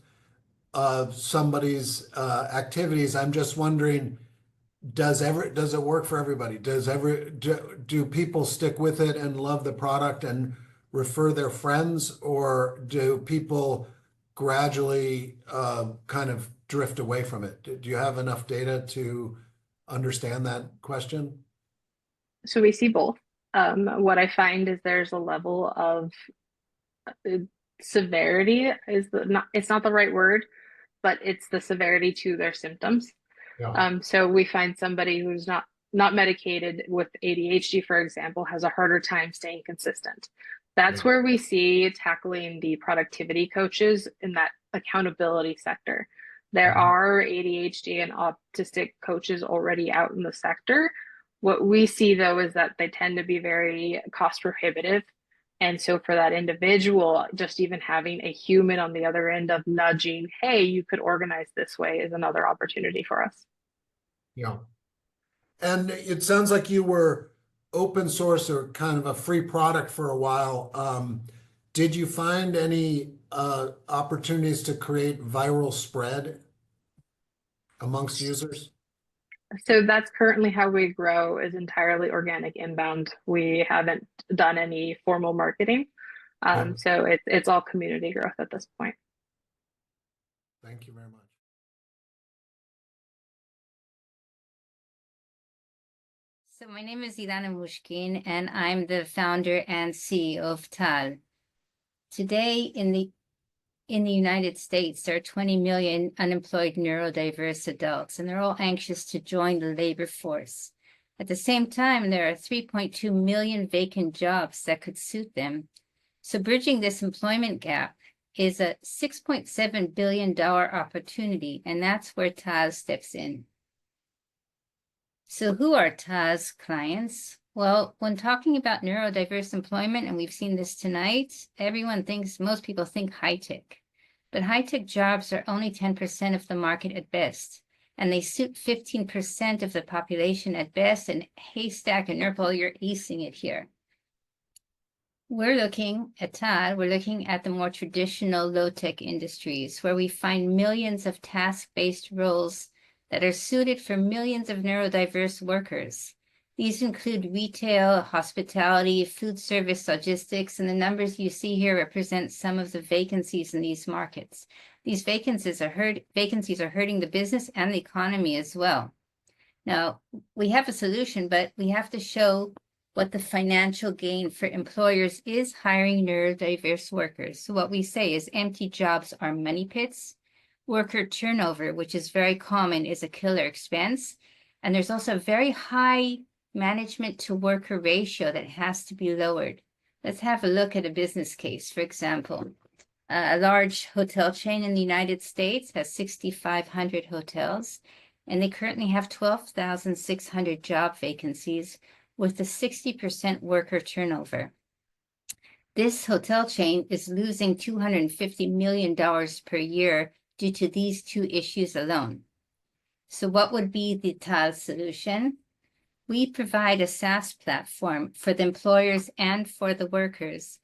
somebody's activities. I'm just wondering, does it work for everybody? Do people stick with it and love the product and refer their friends, or do people gradually kind of drift away from it? Do you have enough data to understand that question? So we see both. What I find is there's a level of severity it's not the right word, but it's the severity to their symptoms. Yeah. So we find somebody who's not medicated with ADHD, for example, has a harder time staying consistent. That's where we see tackling the productivity coaches in that accountability sector. There are ADHD and autistic coaches already out in the sector. What we see, though, is that they tend to be very cost prohibitive. And so for that individual, just even having a human on the other end of nudging, hey, you could organize this way is another opportunity for us. Yeah. And it sounds like you were open source or kind of a free product for a while. Did you find any opportunities to create viral spread amongst users? So that's currently how we grow, is entirely organic inbound. We haven't done any formal marketing. Yeah. So it's all community growth at this point. Thank you very much. So my name is Ilana Mushkin, and I'm the founder and CEO of TAL. Today in the United States, there are 20 million unemployed neurodiverse adults, and they're all anxious to join the labor force. At the same time, there are 3.2 million vacant jobs that could suit them. So bridging this employment gap is a $6.7 billion opportunity, and that's where TAS steps in. So who are TAS clients? Well, when talking about neurodiverse employment, and we've seen this tonight, most people think high-tech. But high-tech jobs are only 10% of the market at best, and they suit 15% of the population at best, and Haystack and Nurple, you're acing it here. We're looking at TAD, we're looking at the more traditional low-tech industries where we find millions of task-based roles that are suited for millions of neurodiverse workers. These include retail, hospitality, food service, logistics, and the numbers you see here represent some of the vacancies in these markets. These vacancies are hurting the business and the economy as well. Now, we have a solution, but we have to show what the financial gain for employers is hiring neurodiverse workers. So what we say is empty jobs are money pits. Worker turnover, which is very common, is a killer expense. And there's also a very high management to worker ratio that has to be lowered. Let's have a look at a business case. For example, a large hotel chain in the United States has 6,500 hotels, and they currently have 12,600 job vacancies with a 60% worker turnover. This hotel chain is losing $250 million per year due to these two issues alone. So what would be the TAL solution? We provide a SaaS platform for the employers and for the workers.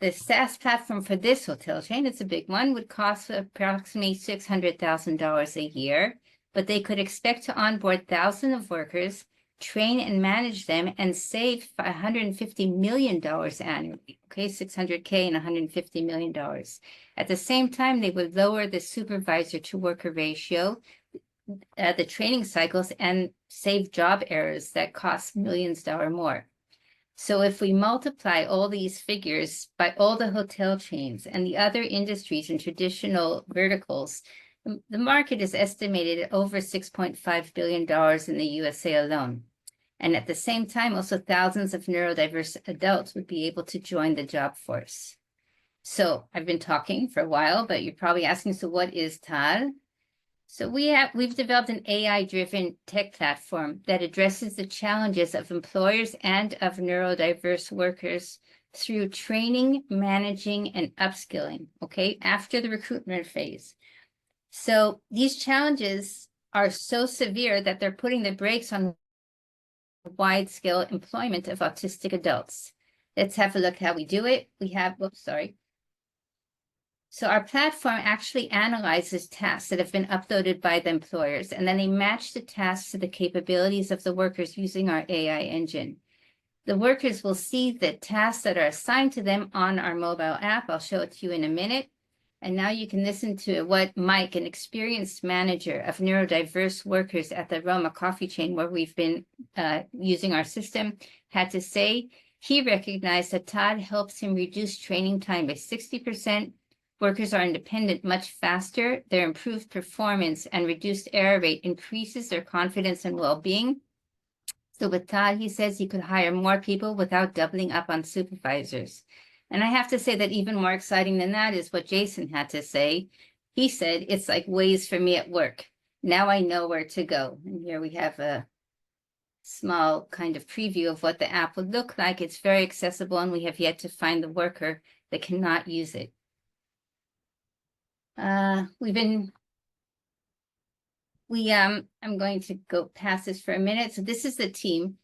The SaaS platform for this hotel chain, it's a big one, would cost approximately $600,000 a year, but they could expect to onboard thousands of workers, train and manage them, and save $150 million annually. Okay, $600K and $150 million. At the same time, they would lower the supervisor to worker ratio, the training cycles, and save job errors that cost millions more. So if we multiply all these figures by all the hotel chains and the other industries and traditional verticals, the market is estimated at over $6.5 billion in the USA alone. And at the same time, also thousands of neurodiverse adults would be able to join the job force. So I've been talking for a while, but you're probably asking, so what is TAL? So we've developed an AI-driven tech platform that addresses the challenges of employers and of neurodiverse workers through training, managing, and upskilling, okay, after the recruitment phase. So these challenges are so severe that they're putting the brakes on wide-scale employment of autistic adults. Let's have a look how we do it. So our platform actually analyzes tasks that have been uploaded by the employers, and then they match the tasks to the capabilities of the workers using our AI engine. The workers will see the tasks that are assigned to them on our mobile app. I'll show it to you in a minute. And now you can listen to what Mike, an experienced manager of neurodiverse workers at the Roma coffee chain where we've been using our system, had to say. He recognized that Todd helps him reduce training time by 60%. Workers are independent much faster. Their improved performance and reduced error rate increases their confidence and well-being. So with Todd, he says he could hire more people without doubling up on supervisors. And I have to say that even more exciting than that is what Jason had to say. He said, it's like Waze for me at work. Now I know where to go. And here we have small kind of preview of what the app would look like. It's very accessible, and we have yet to find the worker that cannot use it. I'm going to go past this for a minute. So this is the team.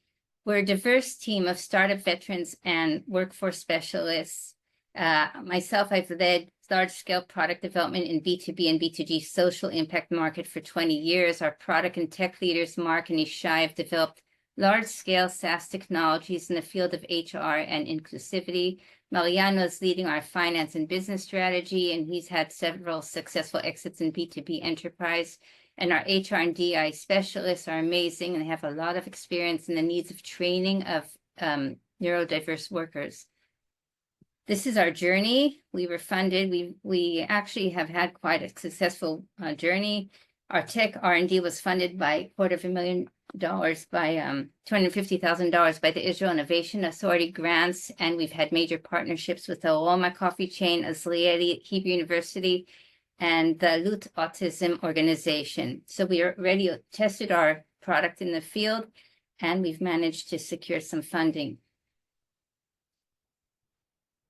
We're a diverse team of startup veterans and workforce specialists. Myself, I've led large-scale product development in B2B and B2G social impact market for 20 years. Our product and tech leaders, Mark and Ishai, have developed large-scale SaaS technologies in the field of HR and inclusivity. Mariano is leading our finance and business strategy, and he's had several successful exits in B2B enterprise. And our HR and DI specialists are amazing, and they have a lot of experience in the needs of training of neurodiverse workers. This is our journey. We were funded. We actually have had quite a successful journey. Our tech R&D was funded by $250,000 by $250,000 by the Israel Innovation Authority grants, and we've had major partnerships with the Walmart Coffee chain, Azlieri, Hebrew University, and the Lut Autism organization. So we already tested our product in the field, and we've managed to secure some funding.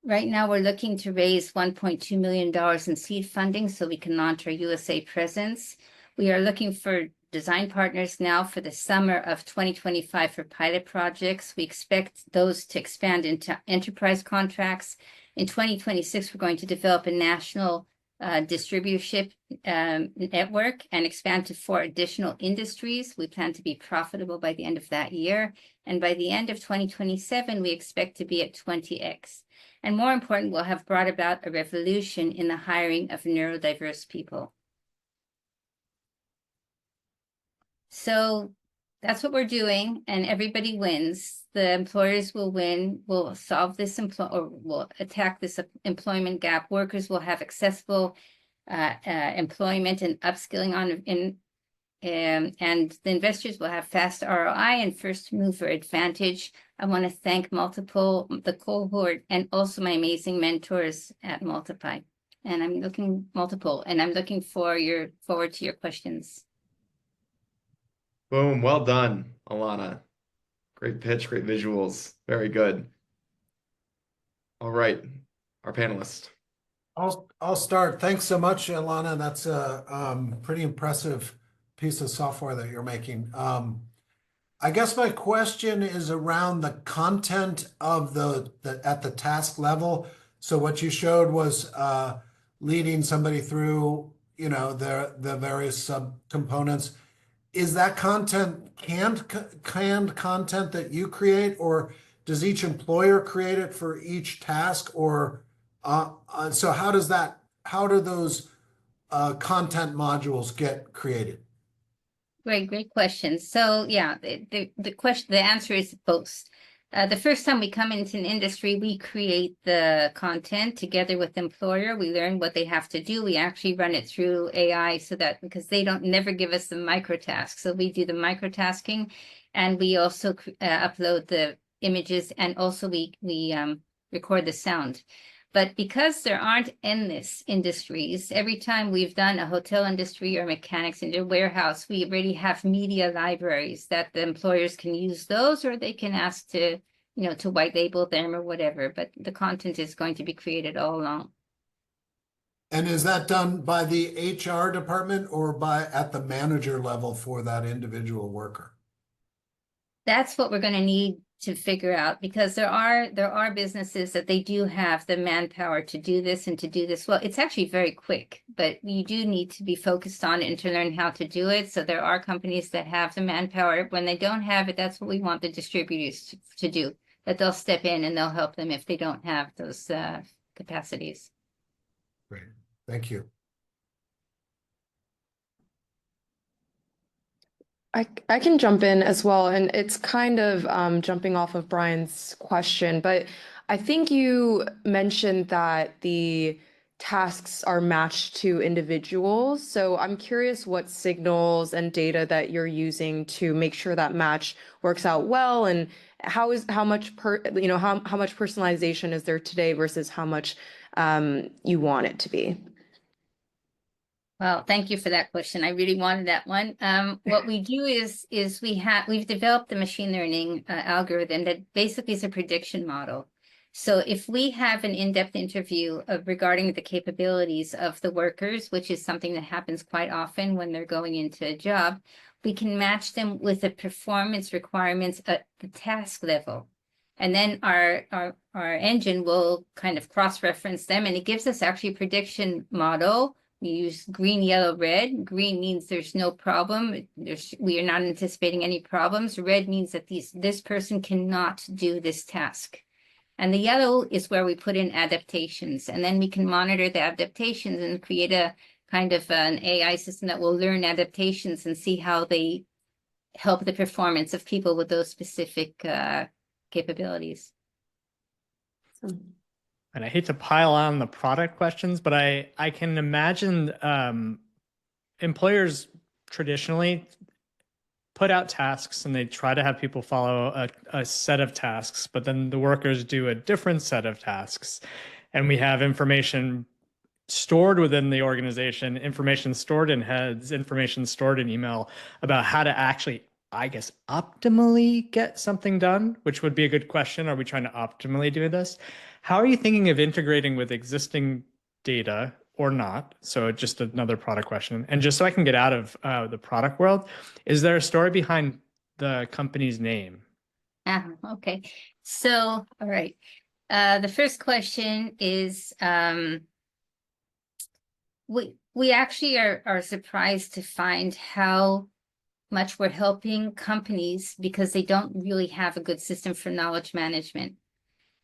Right now, we're looking to raise $1.2 million in seed funding so we can launch our USA presence. We are looking for design partners now for the summer of 2025 for pilot projects. We expect those to expand into enterprise contracts. In 2026, we're going to develop a national distributorship network and expand to 4 additional industries. We plan to be profitable by the end of that year. And by the end of 2027, we expect to be at 20x. And more important, we'll have brought about a revolution in the hiring of neurodiverse people. So that's what we're doing, and everybody wins. The employers will win, will solve this will attack this employment gap. Workers will have accessible employment and upskilling and the investors will have fast ROI and first mover advantage. I want to thank the cohort, and also my amazing mentors at Multiply. And I'm looking forward to your questions. Boom. Well done, Alana. Great pitch, great visuals. Very good. All right, our panelist. I'll start. Thanks so much, Alana. That's a pretty impressive piece of software that you're making. I guess my question is around the content of at the task level. So what you showed was leading somebody through, the various subcomponents. Is that content canned content that you create, or does each employer create it for each task? Or so how do those content modules get created? Great question. So yeah, the answer is both. The first time we come into an industry, we create the content together with the employer. We learn what they have to do. We actually run it through AI because they never give us the micro tasks. So we do the micro tasking, and we also upload the images, and also we record the sound. But because there aren't endless industries, every time we've done a hotel industry or mechanics in a warehouse, we already have media libraries that the employers can use those, or they can ask to white label them or whatever. But the content is going to be created all along. And is that done by the HR department or at the manager level for that individual worker? That's what we're going to need to figure out, because there are businesses that they do have the manpower to do this and to do this well. It's actually very quick, but you do need to be focused on it and to learn how to do it. So there are companies that have the manpower. When they don't have it, that's what we want the distributors to do, that they'll step in and they'll help them if they don't have those capacities. Great, thank you. I can jump in as well, and it's kind of jumping off of Brian's question, but I think you mentioned that the tasks are matched to individuals. So I'm curious what signals and data that you're using to make sure that match works out well, and how much personalization is there today versus how much you want it to be? Well, thank you for that question. I really wanted that one. What we do is we've developed a machine learning algorithm that basically is a prediction model. So if we have an in-depth interview regarding the capabilities of the workers, which is something that happens quite often when they're going into a job, we can match them with the performance requirements at the task level. And then our engine will kind of cross-reference them, and it gives us actually a prediction model. We use green, yellow, red. Green means there's no problem. We are not anticipating any problems. Red means that this person cannot do this task. And the yellow is where we put in adaptations. And then we can monitor the adaptations and create a kind of an AI system that will learn adaptations and see how they help the performance of people with those specific capabilities. And I hate to pile on the product questions, but I can imagine employers traditionally put out tasks and they try to have people follow a set of tasks, but then the workers do a different set of tasks. And we have information stored within the organization, information stored in heads, information stored in email about how to actually, I guess, optimally get something done, which would be a good question. Are we trying to optimally do this? How are you thinking of integrating with existing data or not? So just another product question. And just so I can get out of the product world, is there a story behind the company's name? Okay. So, all right. The first question is, we actually are surprised to find how much we're helping companies because they don't really have a good system for knowledge management.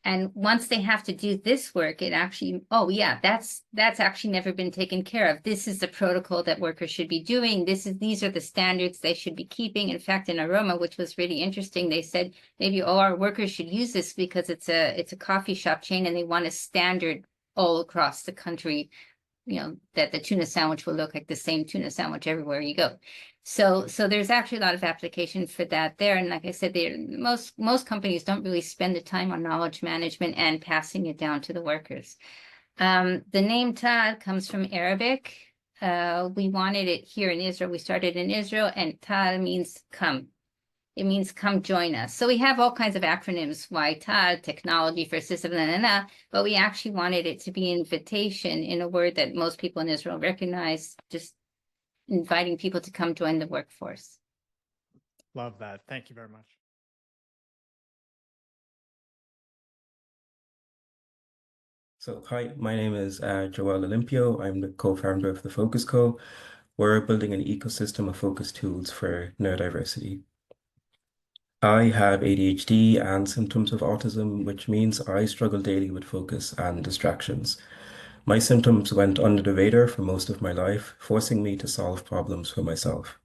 And once they have to do this work, it actually, oh yeah, that's actually never been taken care of. This is the protocol that workers should be doing. These are the standards they should be keeping. In fact, in Aroma, which was really interesting, they said maybe our workers should use this because it's a coffee shop chain and they want a standard all across the country, you know, that the tuna sandwich will look like the same tuna sandwich everywhere you go. So there's actually a lot of application for that there. And like I said, most companies don't really spend the time on knowledge management and passing it down to the workers. The name Tad comes from Arabic. We wanted it here in Israel. We started in Israel, and Tad means come. It means come join us. So we have all kinds of acronyms, YTAD, technology for system, but we actually wanted it to be invitation in a word that most people in Israel recognize, just inviting people to come join the workforce. Love that. Thank you very much. So, hi, my name is Joel Olimpio. I'm the co-founder of the Focus Co. We're building an ecosystem of focus tools for neurodiversity. I have ADHD and symptoms of autism, which means I struggle daily with focus and distractions. My symptoms went under the radar for most of my life, forcing me to solve problems for myself.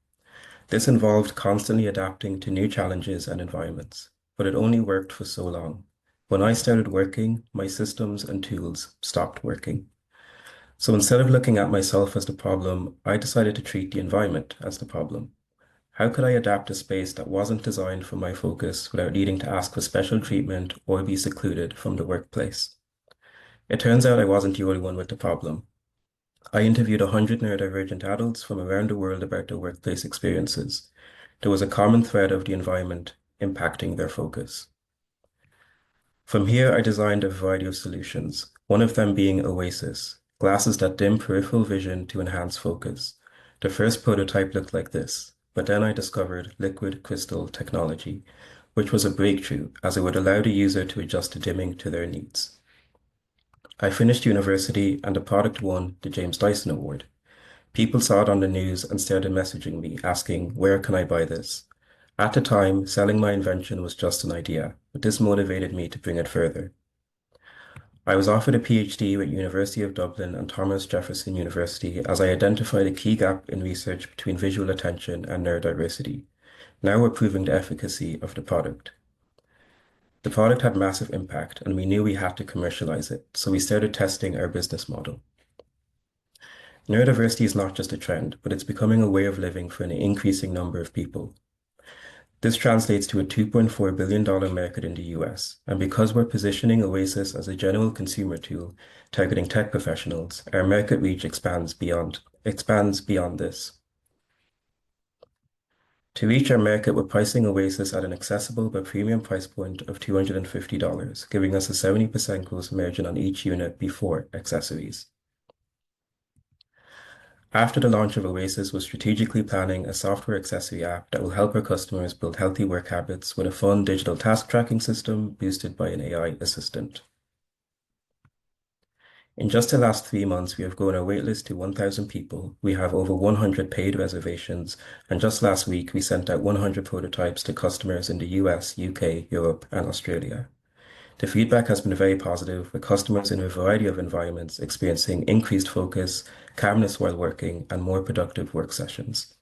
This involved constantly adapting to new challenges and environments, but it only worked for so long. When I started working, my systems and tools stopped working. So instead of looking at myself as the problem, I decided to treat the environment as the problem. How could I adapt a space that wasn't designed for my focus without needing to ask for special treatment or be secluded from the workplace? It turns out I wasn't the only one with the problem. I interviewed 100 neurodivergent adults from around the world about their workplace experiences. There was a common thread of the environment impacting their focus. From here, I designed a variety of solutions, one of them being Oasis, glasses that dim peripheral vision to enhance focus. The first prototype looked like this, but then I discovered liquid crystal technology, which was a breakthrough as it would allow the user to adjust the dimming to their needs. I finished university and the product won the James Dyson Award. People saw it on the news and started messaging me asking, where can I buy this? At the time, selling my invention was just an idea, but this motivated me to bring it further. I was offered a PhD with University of Dublin and Thomas Jefferson University as I identified a key gap in research between visual attention and neurodiversity. Now we're proving the efficacy of the product. The product had massive impact and we knew we had to commercialize it, so we started testing our business model. Neurodiversity is not just a trend, but it's becoming a way of living for an increasing number of people. This translates to a $2.4 billion market in the US, and because we're positioning Oasis as a general consumer tool targeting tech professionals, our market reach expands beyond expands beyond this. To reach our market, we're pricing Oasis at an accessible but premium price point of $250, giving us a 70% gross margin on each unit before accessories. After the launch of Oasis, we're strategically planning a software accessory app that will help our customers build healthy work habits with a fun digital task tracking system boosted by an AI assistant. In just the last 3 months, we have grown our waitlist to 1,000 people. We have over 100 paid reservations, and just last week, we sent out 100 prototypes to customers in the US, UK, Europe, and Australia. The feedback has been very positive, with customers in a variety of environments experiencing increased focus, calmness while working, and more productive work sessions.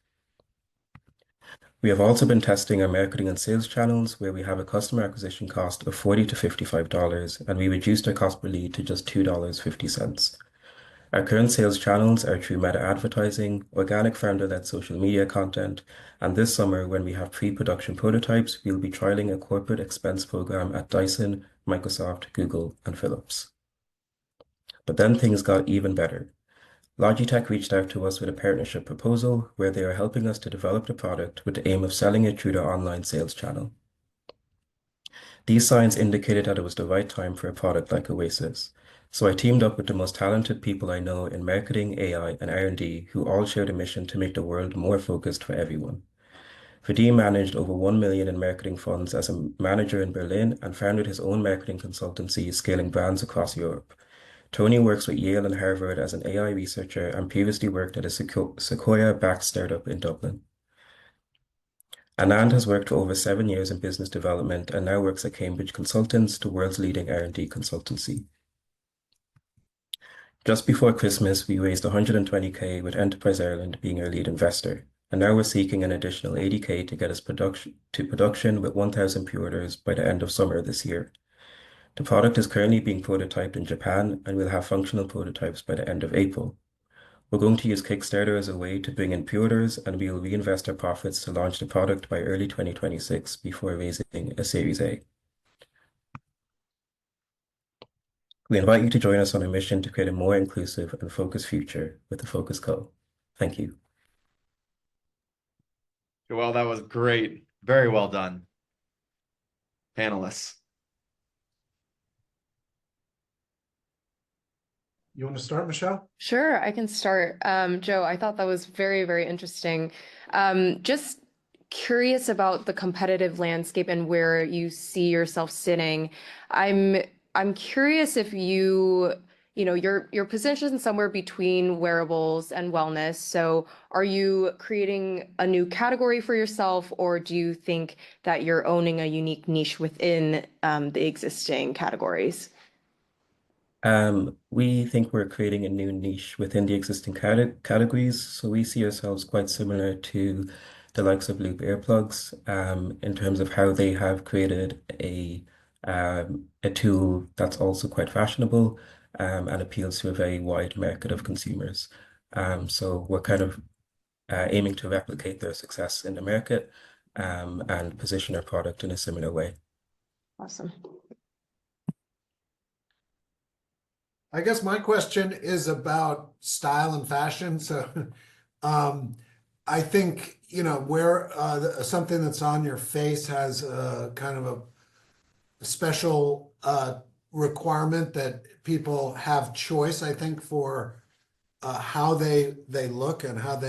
We have also been testing our marketing and sales channels, where we have a customer acquisition cost of $40 to $55, and we reduced our cost per lead to just $2.50. Our current sales channels are through meta advertising, organic founder-led social media content, and this summer, when we have pre-production prototypes, we'll be trialing a corporate expense program at Dyson, Microsoft, Google, and Philips. But then things got even better. Logitech reached out to us with a partnership proposal where they are helping us to develop the product with the aim of selling it through their online sales channel. These signs indicated that it was the right time for a product like Oasis. So I teamed up with the most talented people I know in marketing, AI, and R&D who all share the mission to make the world more focused for everyone. Vadim managed over 1 million in marketing funds as a manager in Berlin and founded his own marketing consultancy, scaling brands across Europe. Tony works with Yale and Harvard as an AI researcher and previously worked at a Sequoia-backed startup in Dublin. Anand has worked for over 7 years in business development and now works at Cambridge Consultants, the world's leading R&D consultancy. Just before Christmas, we raised 120K with Enterprise Ireland being our lead investor, and now we're seeking an additional 80K to get us to production with 1,000 pre-orders by the end of summer this year. The product is currently being prototyped in Japan and we'll have functional prototypes by the end of April. We're going to use Kickstarter as a way to bring in pre-orders, and we will reinvest our profits to launch the product by early 2026 before raising a Series A. We invite you to join us on a mission to create a more inclusive and focused future with the Focus Co. Thank you. Well, that was great. Very well done. Panelists. You want to start, Michelle? Sure, I can start. Joe, I thought that was very, very interesting. Just curious about the competitive landscape and where you see yourself sitting. I'm curious if you're positioned somewhere between wearables and wellness. So are you creating a new category for yourself, or do you think that you're owning a unique niche within the existing categories? We think we're creating a new niche within the existing categories. So we see ourselves quite similar to the likes of Loop earplugs in terms of how they have created a tool that's also quite fashionable and appeals to a very wide market of consumers. So we're kind of aiming to replicate their success in the market and position our product in a similar way. Awesome. I guess my question is about style and fashion. So I think, where something that's on your face has a kind of a special requirement that people have choice, I think, for how they look and how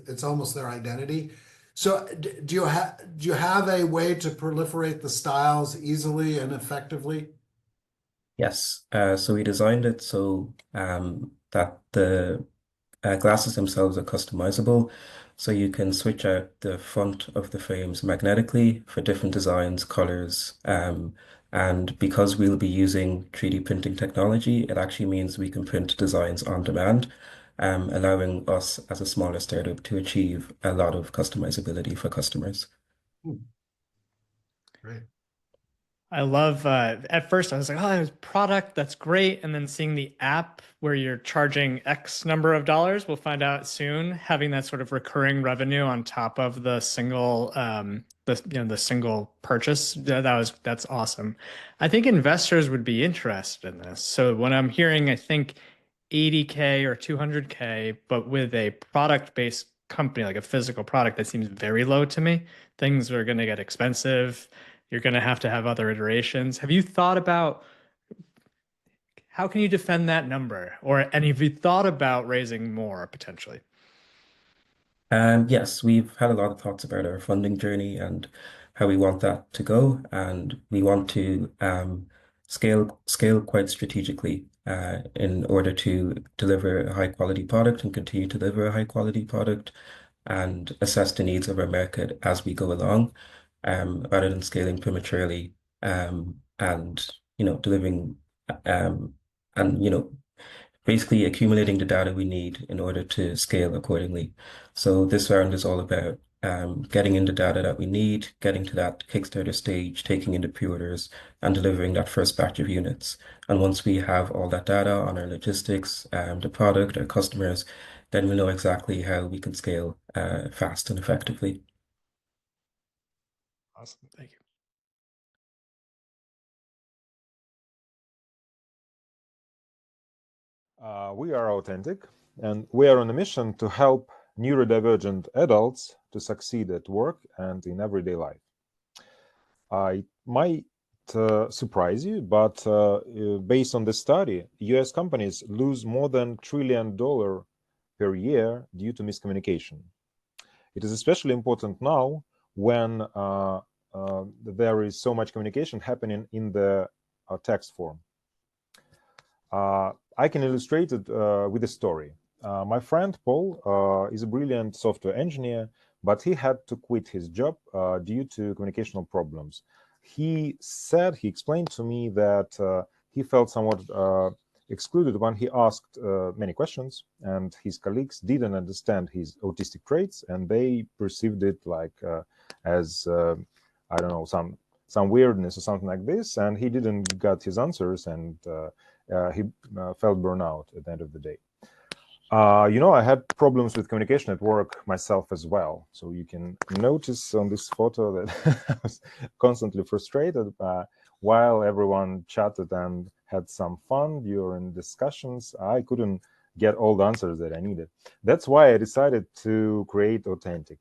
it's almost their identity. So do you have a way to proliferate the styles easily and effectively? Yes, so we designed it so that the glasses themselves are customizable. So you can switch out the front of the frames magnetically for different designs, colors, and because we'll be using 3D printing technology, it actually means we can print designs on demand, allowing us as a smaller startup to achieve a lot of customizability for customers. Great. I love, at first I was like, oh, there's product, that's great. And then seeing the app where you're charging X number of dollars, we'll find out soon, having that sort of recurring revenue on top of the single, the single purchase. That's awesome. I think investors would be interested in this. So when I'm hearing, I think 80K or 200K, but with a product-based company, like a physical product, that seems very low to me. Things are going to get expensive. You're going to have other iterations. Have you thought about how can you defend that number? And have you thought about raising more potentially? Yes, we've had a lot of thoughts about our funding journey and how we want that to go, and we want to scale quite strategically in order to deliver a high quality product and continue to deliver a high quality product and assess the needs of our market as we go along, rather than scaling prematurely, and delivering um, and basically accumulating the data we need in order to scale accordingly. So this round is all about getting in the data that we need, getting to that Kickstarter stage, taking in the pre-orders, and delivering that first batch of units. And once we have all that data on our logistics, the product, our customers, then we know exactly how we can scale fast and effectively. Awesome. Thank you. We are Authentic, and we are on a mission to help neurodivergent adults to succeed at work and in everyday life. It might surprise you, but based on this study, US companies lose more than $1 trillion per year due to miscommunication. It is especially important now when there is so much communication happening in the text form. I can illustrate it with a story. My friend Paul is a brilliant software engineer, but he had to quit his job due to communicational problems. He explained to me that he felt somewhat excluded when he asked many questions, and his colleagues didn't understand his autistic traits, and they perceived it like as I don't know, some weirdness or something like this, and he didn't get his answers, and he felt burnout at the end of the day. I had problems with communication at work myself as well. So you can notice on this photo that I was constantly frustrated while everyone chatted and had some fun during discussions. I couldn't get all the answers that I needed. That's why I decided to create Authentic.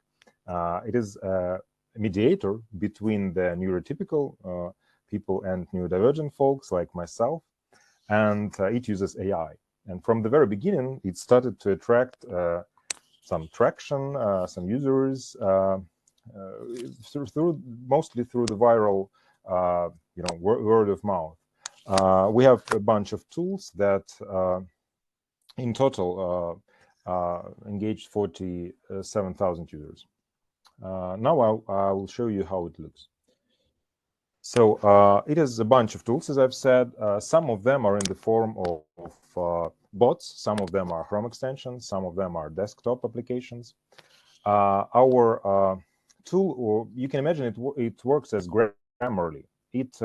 It is a mediator between the neurotypical people and neurodivergent folks like myself, and it uses AI. And from the very beginning, it started to attract some traction, some users, mostly through the viral, word of mouth. We have a bunch of tools that, in total, engaged 47,000 users. Now I will show you how it looks. So it is a bunch of tools, as I've said. Some of them are in the form of bots. Some of them are Chrome extensions. Some of them are desktop applications. Our tool, or you can imagine it works as Grammarly. It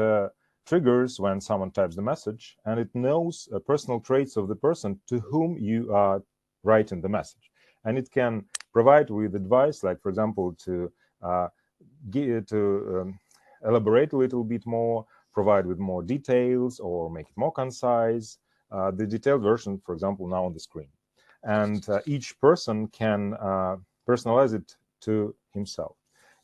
triggers when someone types the message, and it knows personal traits of the person to whom you are writing the message. And it can provide with advice, like, for example, to elaborate a little bit more, provide with more details, or make it more concise. The detailed version, for example, now on the screen. And each person can personalize it to himself.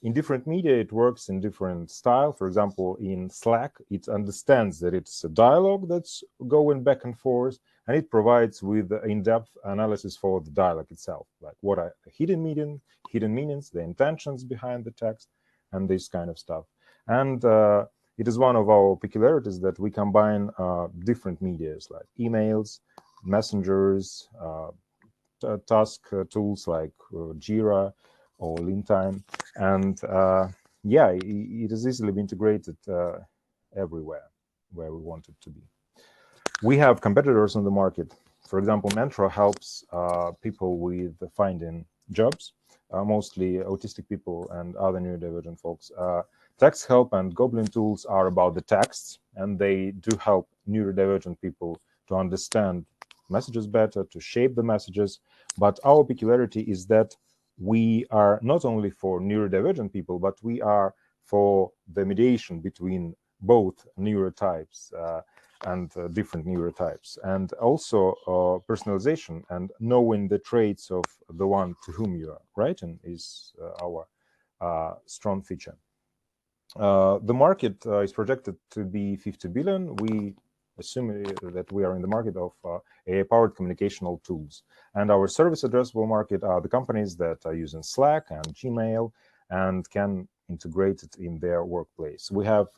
In different media, it works in different style. For example, in Slack, it understands that it's a dialogue that's going back and forth, and it provides with in-depth analysis for the dialogue itself, like what are the hidden meanings, the intentions behind the text, and this kind of stuff. And it is one of our peculiarities that we combine different medias like emails, messengers, task tools like Jira or Lean-Time, and it is easily integrated everywhere where we want it to be. We have competitors on the market. For example, Mentro helps people with finding jobs, mostly autistic people and other neurodivergent folks. Text Help and Goblin tools are about the texts, and they do help neurodivergent people to understand messages better, to shape the messages. But our peculiarity is that we are not only for neurodivergent people, but we are for the mediation between both neurotypes. and different neurotypes, and also personalization and knowing the traits of the one to whom you are writing is our strong feature. The market is projected to be 50 billion. We assume that we are in the market of AI-powered communicational tools. And our service addressable market are the companies that are using Slack and Gmail and can integrate it in their workplace. We have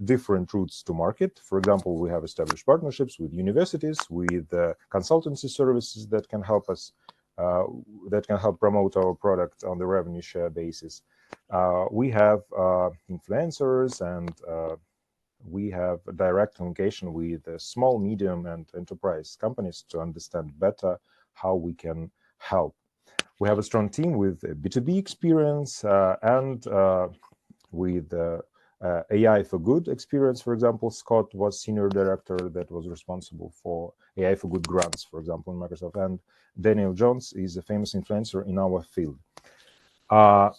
different routes to market. For example, we have established partnerships with universities, with consultancy services that can help us, that can help promote our product on the revenue share basis. We have influencers, and we have a direct communication with small, medium, and enterprise companies to understand better how we can help. We have a strong team with B2B experience and with AI for Good experience. For example, Scott was senior director that was responsible for AI for Good grants, for example, in Microsoft. And Daniel Jones is a famous influencer in our field. I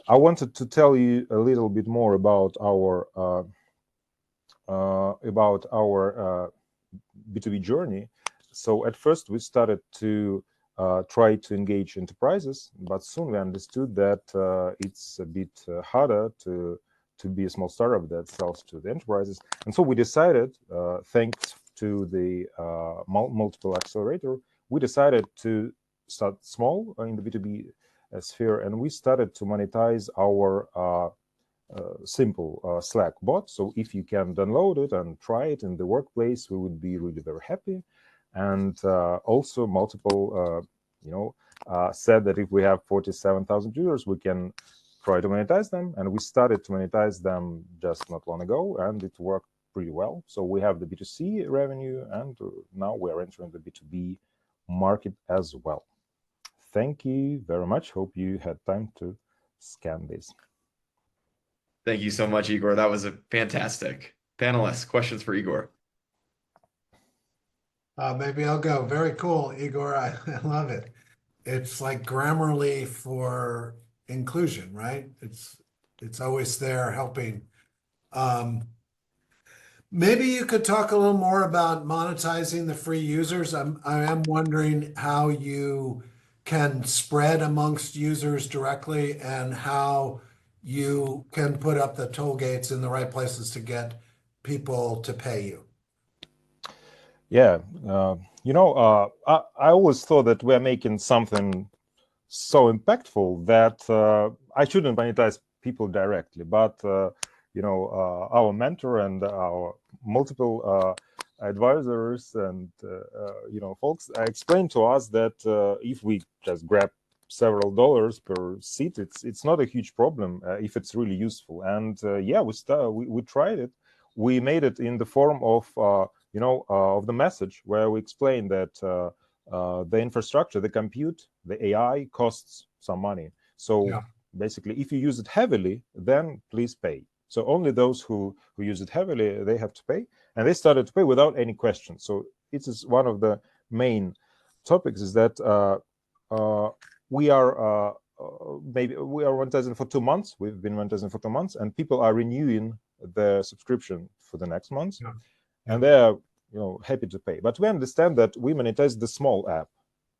wanted to tell you a little bit more about our B2B journey. So at first we started to try to engage enterprises, but soon we understood that it's a bit harder to be a small startup that sells to the enterprises. And so we decided, thanks to the multiple accelerator, we decided to start small in the B2B sphere, and we started to monetize our simple Slack bot. So if you can download it and try it in the workplace, we would be really very happy. And also multiple, said that if we have 47,000 users, we can try to monetize them. And we started to monetize them just not long ago, and it worked pretty well. So we have the B2C revenue, and now we are entering the B2B market as well. Thank you very much. Hope you had time to scan this. Thank you so much, Igor. That was a fantastic. Panelists, questions for Igor? Maybe I'll go. Very cool, Igor. I love it. It's like Grammarly for inclusion, right? It's always there helping. Maybe you could talk a little more about monetizing the free users. I am wondering how you can spread amongst users directly and how you can put up the toll gates in the right places to get people to pay you. Yeah, I always thought that we're making something so impactful that I shouldn't monetize people directly, but our mentor and our multiple advisors and folks explained to us that if we just grab several dollars per seat, it's not a huge problem if it's really useful. And we tried it. We made it in the form of of the message where we explain that the infrastructure, the compute, the AI costs some money. So basically, if you use it heavily, then please pay. So only those who use it heavily, they have to pay. And they started to pay without any question. So it is one of the main topics is that we are monetizing for 2 months. We've been monetizing for 2 months, and people are renewing the subscription for the next month. Yeah. And they are happy to pay. But we understand that we monetize the small app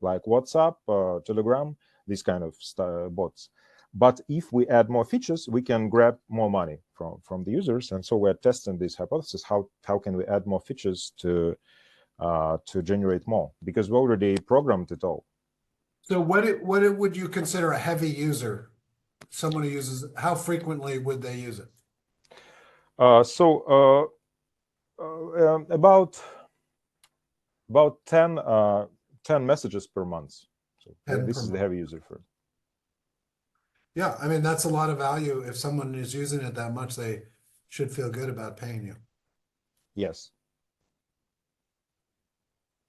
like WhatsApp, Telegram, these kind of bots. But if we add more features, we can grab more money from the users. And so we're testing this hypothesis. How can we add more features to generate more? Because we already programmed it all. So what would you consider a heavy user? Someone who uses, how frequently would they use it? About 10 messages per month. So this is the heavy user for it. Yeah, I mean, that's a lot of value. If someone is using it that much, they should feel good about paying you. Yes.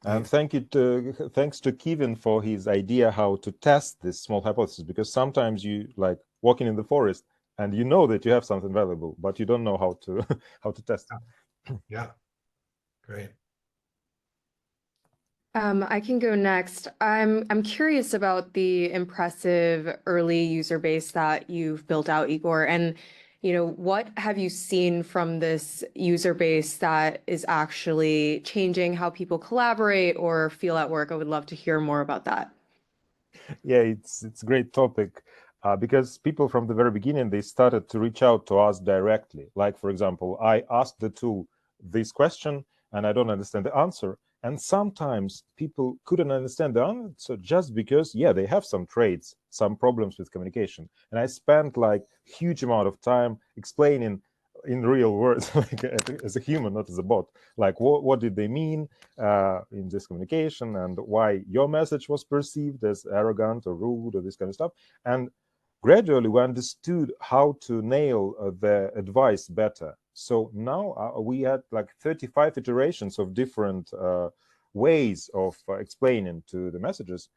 And thanks to Kevin for his idea how to test this small hypothesis, because sometimes you like walking in the forest and you know that you have something valuable, but you don't know how to test it. Yeah, great. I can go next. I'm curious about the impressive early user base that you've built out, Igor. And what have you seen from this user base that is actually changing how people collaborate or feel at work? I would love to hear more about that. Yeah, it's a great topic because people from the very beginning, they started to reach out to us directly. Like, for example, I asked the tool this question and I don't understand the answer. And sometimes people couldn't understand the answer just because, yeah, they have some traits, some problems with communication. And I spent like huge amount of time explaining in real words, like as a human, not as a bot, like what did they mean in this communication and why your message was perceived as arrogant or rude or this kind of stuff. And gradually we understood how to nail the advice better. So now we had like 35 iterations of different ways of explaining to the messages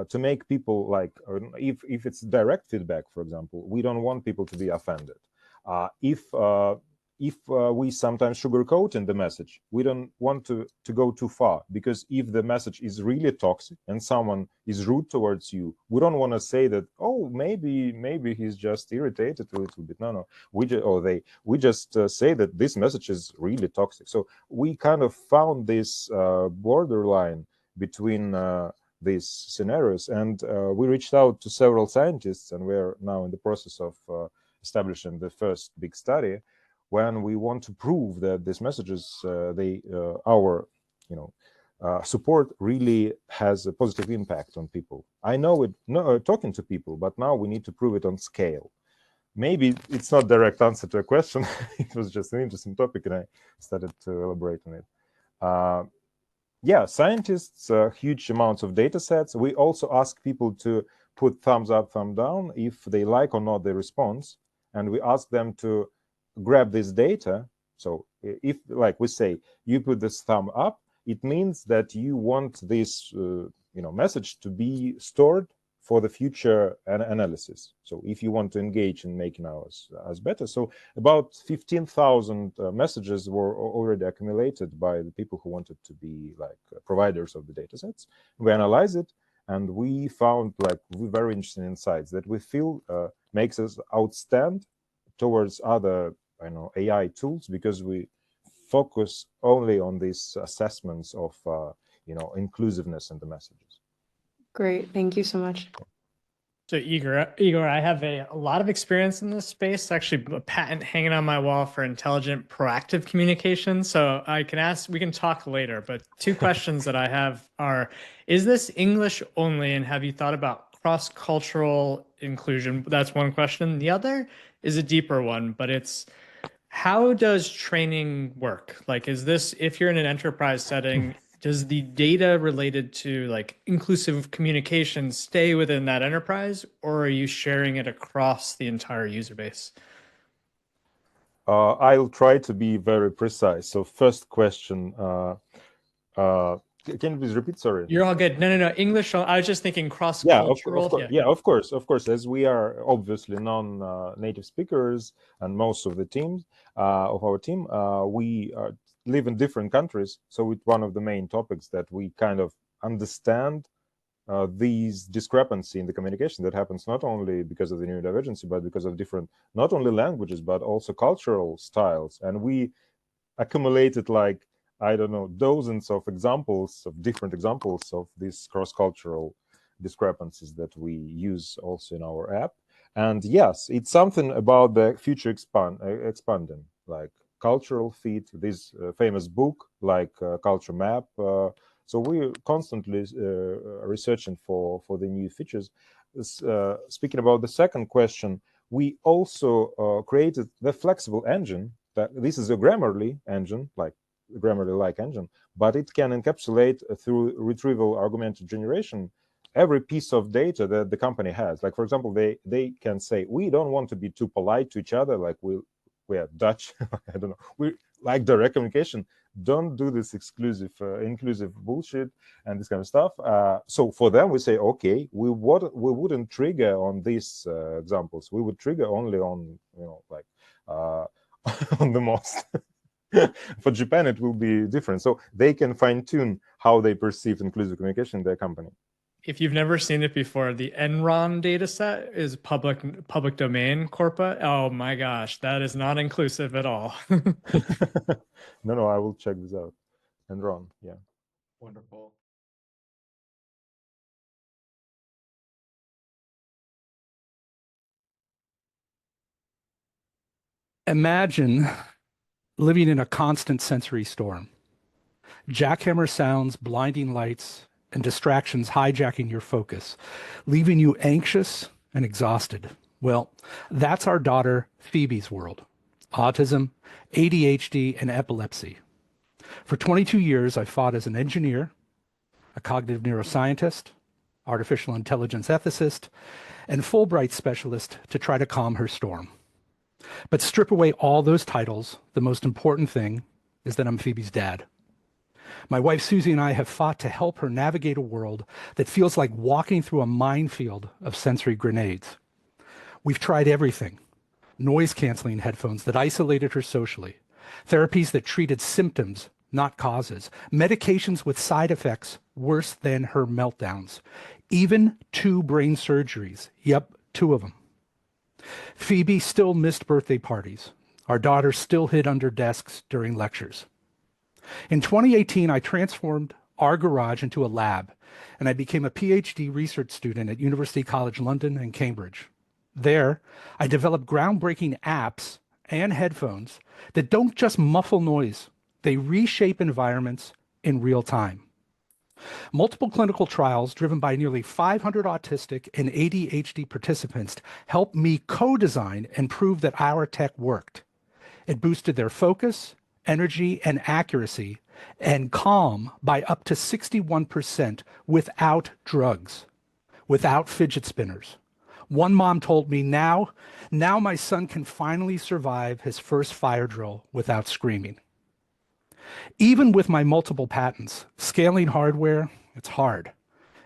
to make people like, if it's direct feedback, for example, we don't want people to be offended. If we sometimes sugarcoat in the message, we don't want to go too far, because if the message is really toxic and someone is rude towards you, we don't want to say that, oh, maybe he's just irritated a little bit. No, we just say that this message is really toxic. So we kind of found this borderline between these scenarios, and we reached out to several scientists, and we're now in the process of establishing the first big study when we want to prove that these messages, our support really has a positive impact on people. I know it, talking to people, but now we need to prove it on scale. Maybe it's not direct answer to a question. It was just an interesting topic, and I started to elaborate on it. Yeah, scientists, huge amounts of data sets. We also ask people to put thumbs up, thumb down if they like or not the response. And we ask them to grab this data. So if, like we say, you put this thumb up, it means that you want this message to be stored for the future analysis. So if you want to engage in making ours better. So about 15,000 messages were already accumulated by the people who wanted to be like providers of the data sets. We analyze it, and we found like very interesting insights that we feel makes us outstand towards other AI tools, because we focus only on these assessments of inclusiveness in the messages. Great, thank you so much. So Igor, I have a lot of experience in this space, actually a patent hanging on my wall for intelligent proactive communication. So we can talk later, but two questions that I have are, is this English only, and have you thought about cross-cultural inclusion? That's one question. The other is a deeper one, but it's, how does training work? Like, is this, if you're in an enterprise setting, does the data related to like inclusive communication stay within that enterprise, or are you sharing it across the entire user base? I'll try to be very precise. So first question, can you please repeat? Sorry. You're all good. No. English. I was just thinking cross-cultural. Yeah, Of course. As we are obviously non-native speakers, and most of the teams of our team, we live in different countries. So it's one of the main topics that we kind of understand these discrepancy in the communication that happens not only because of the neurodivergency, but because of different, not only languages, but also cultural styles. And we accumulated like, I don't know, dozens of different examples of these cross-cultural discrepancies that we use also in our app. And yes, it's something about the future expanding, like cultural fit, this famous book, like Culture Map. So we're constantly researching for the new features. Speaking about the second question, we also created the flexible engine. This is a Grammarly engine, like Grammarly-like engine, but it can encapsulate through retrieval augmented generation every piece of data that the company has. Like, for example, they can say, we don't want to be too polite to each other, like we are Dutch. I don't know. We like direct communication. Don't do this inclusive bullshit and this kind of stuff. So for them, we say, okay, we wouldn't trigger on these examples. We would trigger only on on the most. For Japan, it will be different. So they can fine tune how they perceive inclusive communication in their company. If you've never seen it before, the Enron data set is public domain corpora. Oh my gosh, that is not inclusive at all. No, I will check this out. And Ron, yeah. Wonderful. Imagine living in a constant sensory storm. Jackhammer sounds, blinding lights, and distractions hijacking your focus, leaving you anxious and exhausted. Well, that's our daughter Phoebe's world. Autism, ADHD, and epilepsy. For 22 years, I fought as an engineer, a cognitive neuroscientist, artificial intelligence ethicist, and Fulbright specialist to try to calm her storm. But strip away all those titles, the most important thing is that I'm Phoebe's dad. My wife Susie and I have fought to help her navigate a world that feels like walking through a minefield of sensory grenades. We've tried everything. Noise-canceling headphones that isolated her socially, therapies that treated symptoms, not causes, medications with side effects worse than her meltdowns, even 2 brain surgeries. Yep, 2 of them. Phoebe still missed birthday parties. Our daughter still hid under desks during lectures. In 2018, I transformed our garage into a lab, and I became a PhD research student at University College London and Cambridge. There, I developed groundbreaking apps and headphones that don't just muffle noise, they reshape environments in real time. Multiple clinical trials driven by nearly 500 autistic and ADHD participants helped me co-design and prove that our tech worked. It boosted their focus, energy, and accuracy, and calm by up to 61% without drugs, without fidget spinners. One mom told me, now my son can finally survive his first fire drill without screaming. Even with my multiple patents, scaling hardware, it's hard.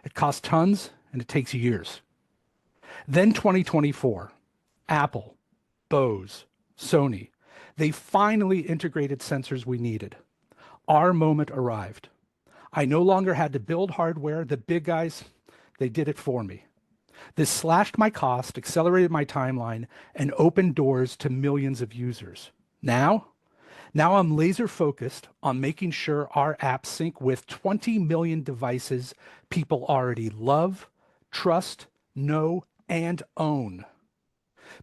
It costs tons and it takes years. Then 2024, Apple, Bose, Sony, they finally integrated sensors we needed. Our moment arrived. I no longer had to build hardware. The big guys, they did it for me. This slashed my cost, accelerated my timeline, and opened doors to millions of users. Now I'm laser focused on making sure our apps sync with 20 million devices people already love, trust, know, and own.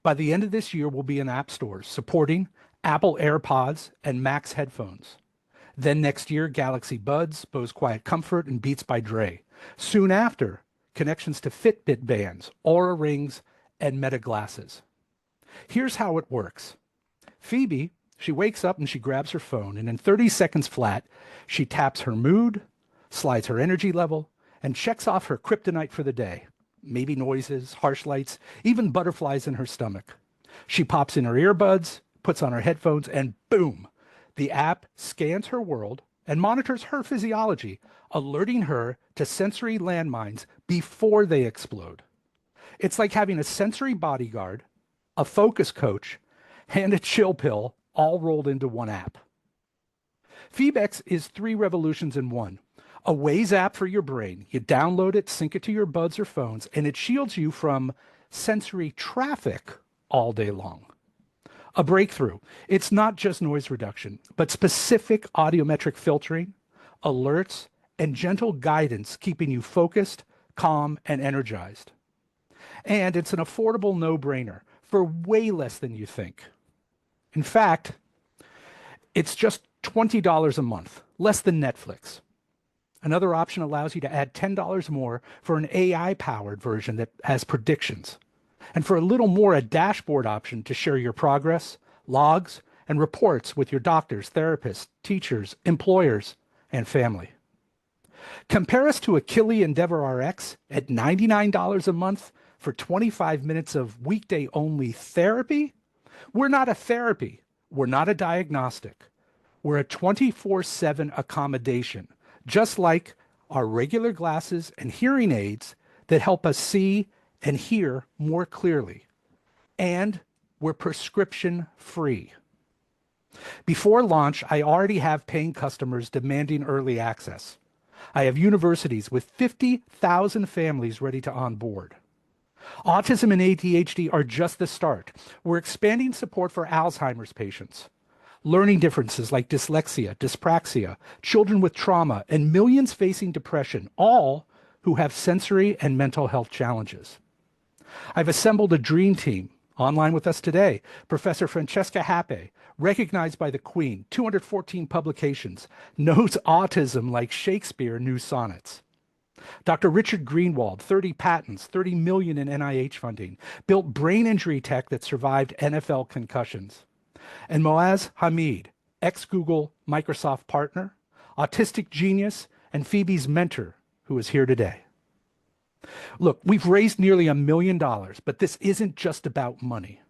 By the end of this year, we'll be in app stores supporting Apple AirPods and Max headphones. Then next year, Galaxy Buds, Bose Quiet Comfort, and Beats by Dre. Soon after, connections to Fitbit bands, Aura rings, and Meta glasses. Here's how it works. Phoebe, she wakes up and she grabs her phone, and in 30 seconds flat, she taps her mood, slides her energy level, and checks off her kryptonite for the day. Maybe noises, harsh lights, even butterflies in her stomach. She pops in her earbuds, puts on her headphones, and boom, the app scans her world and monitors her physiology, alerting her to sensory landmines before they explode. It's like having a sensory bodyguard, a focus coach, and a chill pill all rolled into one app. Phoebex is 3 revolutions in one. A Waze app for your brain. You download it, sync it to your buds or phones, and it shields you from sensory traffic all day long. A breakthrough. It's not just noise reduction, but specific audiometric filtering, alerts, and gentle guidance keeping you focused, calm, and energized. And it's an affordable no-brainer for way less than you think. In fact, it's just $20 a month, less than Netflix. Another option allows you to add $10 more for an AI-powered version that has predictions. And for a little more, a dashboard option to share your progress, logs, and reports with your doctors, therapists, teachers, employers, and family. Compare us to Achille Endeavor RX at $99 a month for 25 minutes of weekday-only therapy. We're not a therapy. We're not a diagnostic. We're a 24/7 accommodation, just like our regular glasses and hearing aids that help us see and hear more clearly. And we're prescription free. Before launch, I already have paying customers demanding early access. I have universities with 50,000 families ready to onboard. Autism and ADHD are just the start. We're expanding support for Alzheimer's patients, learning differences like dyslexia, dyspraxia, children with trauma, and millions facing depression, all who have sensory and mental health challenges. I've assembled a dream team. Online with us today, Professor Francesca Happe, recognized by the Queen, 214 publications, knows autism like Shakespeare knew sonnets. Dr. Richard Greenwald, 30 patents, 30 million in NIH funding, built brain injury tech that survived NFL concussions. And Moaz Hamid, ex-Google Microsoft partner, autistic genius, and Phoebe's mentor, who is here today. Look, we've raised nearly $1 million, but this isn't just about money.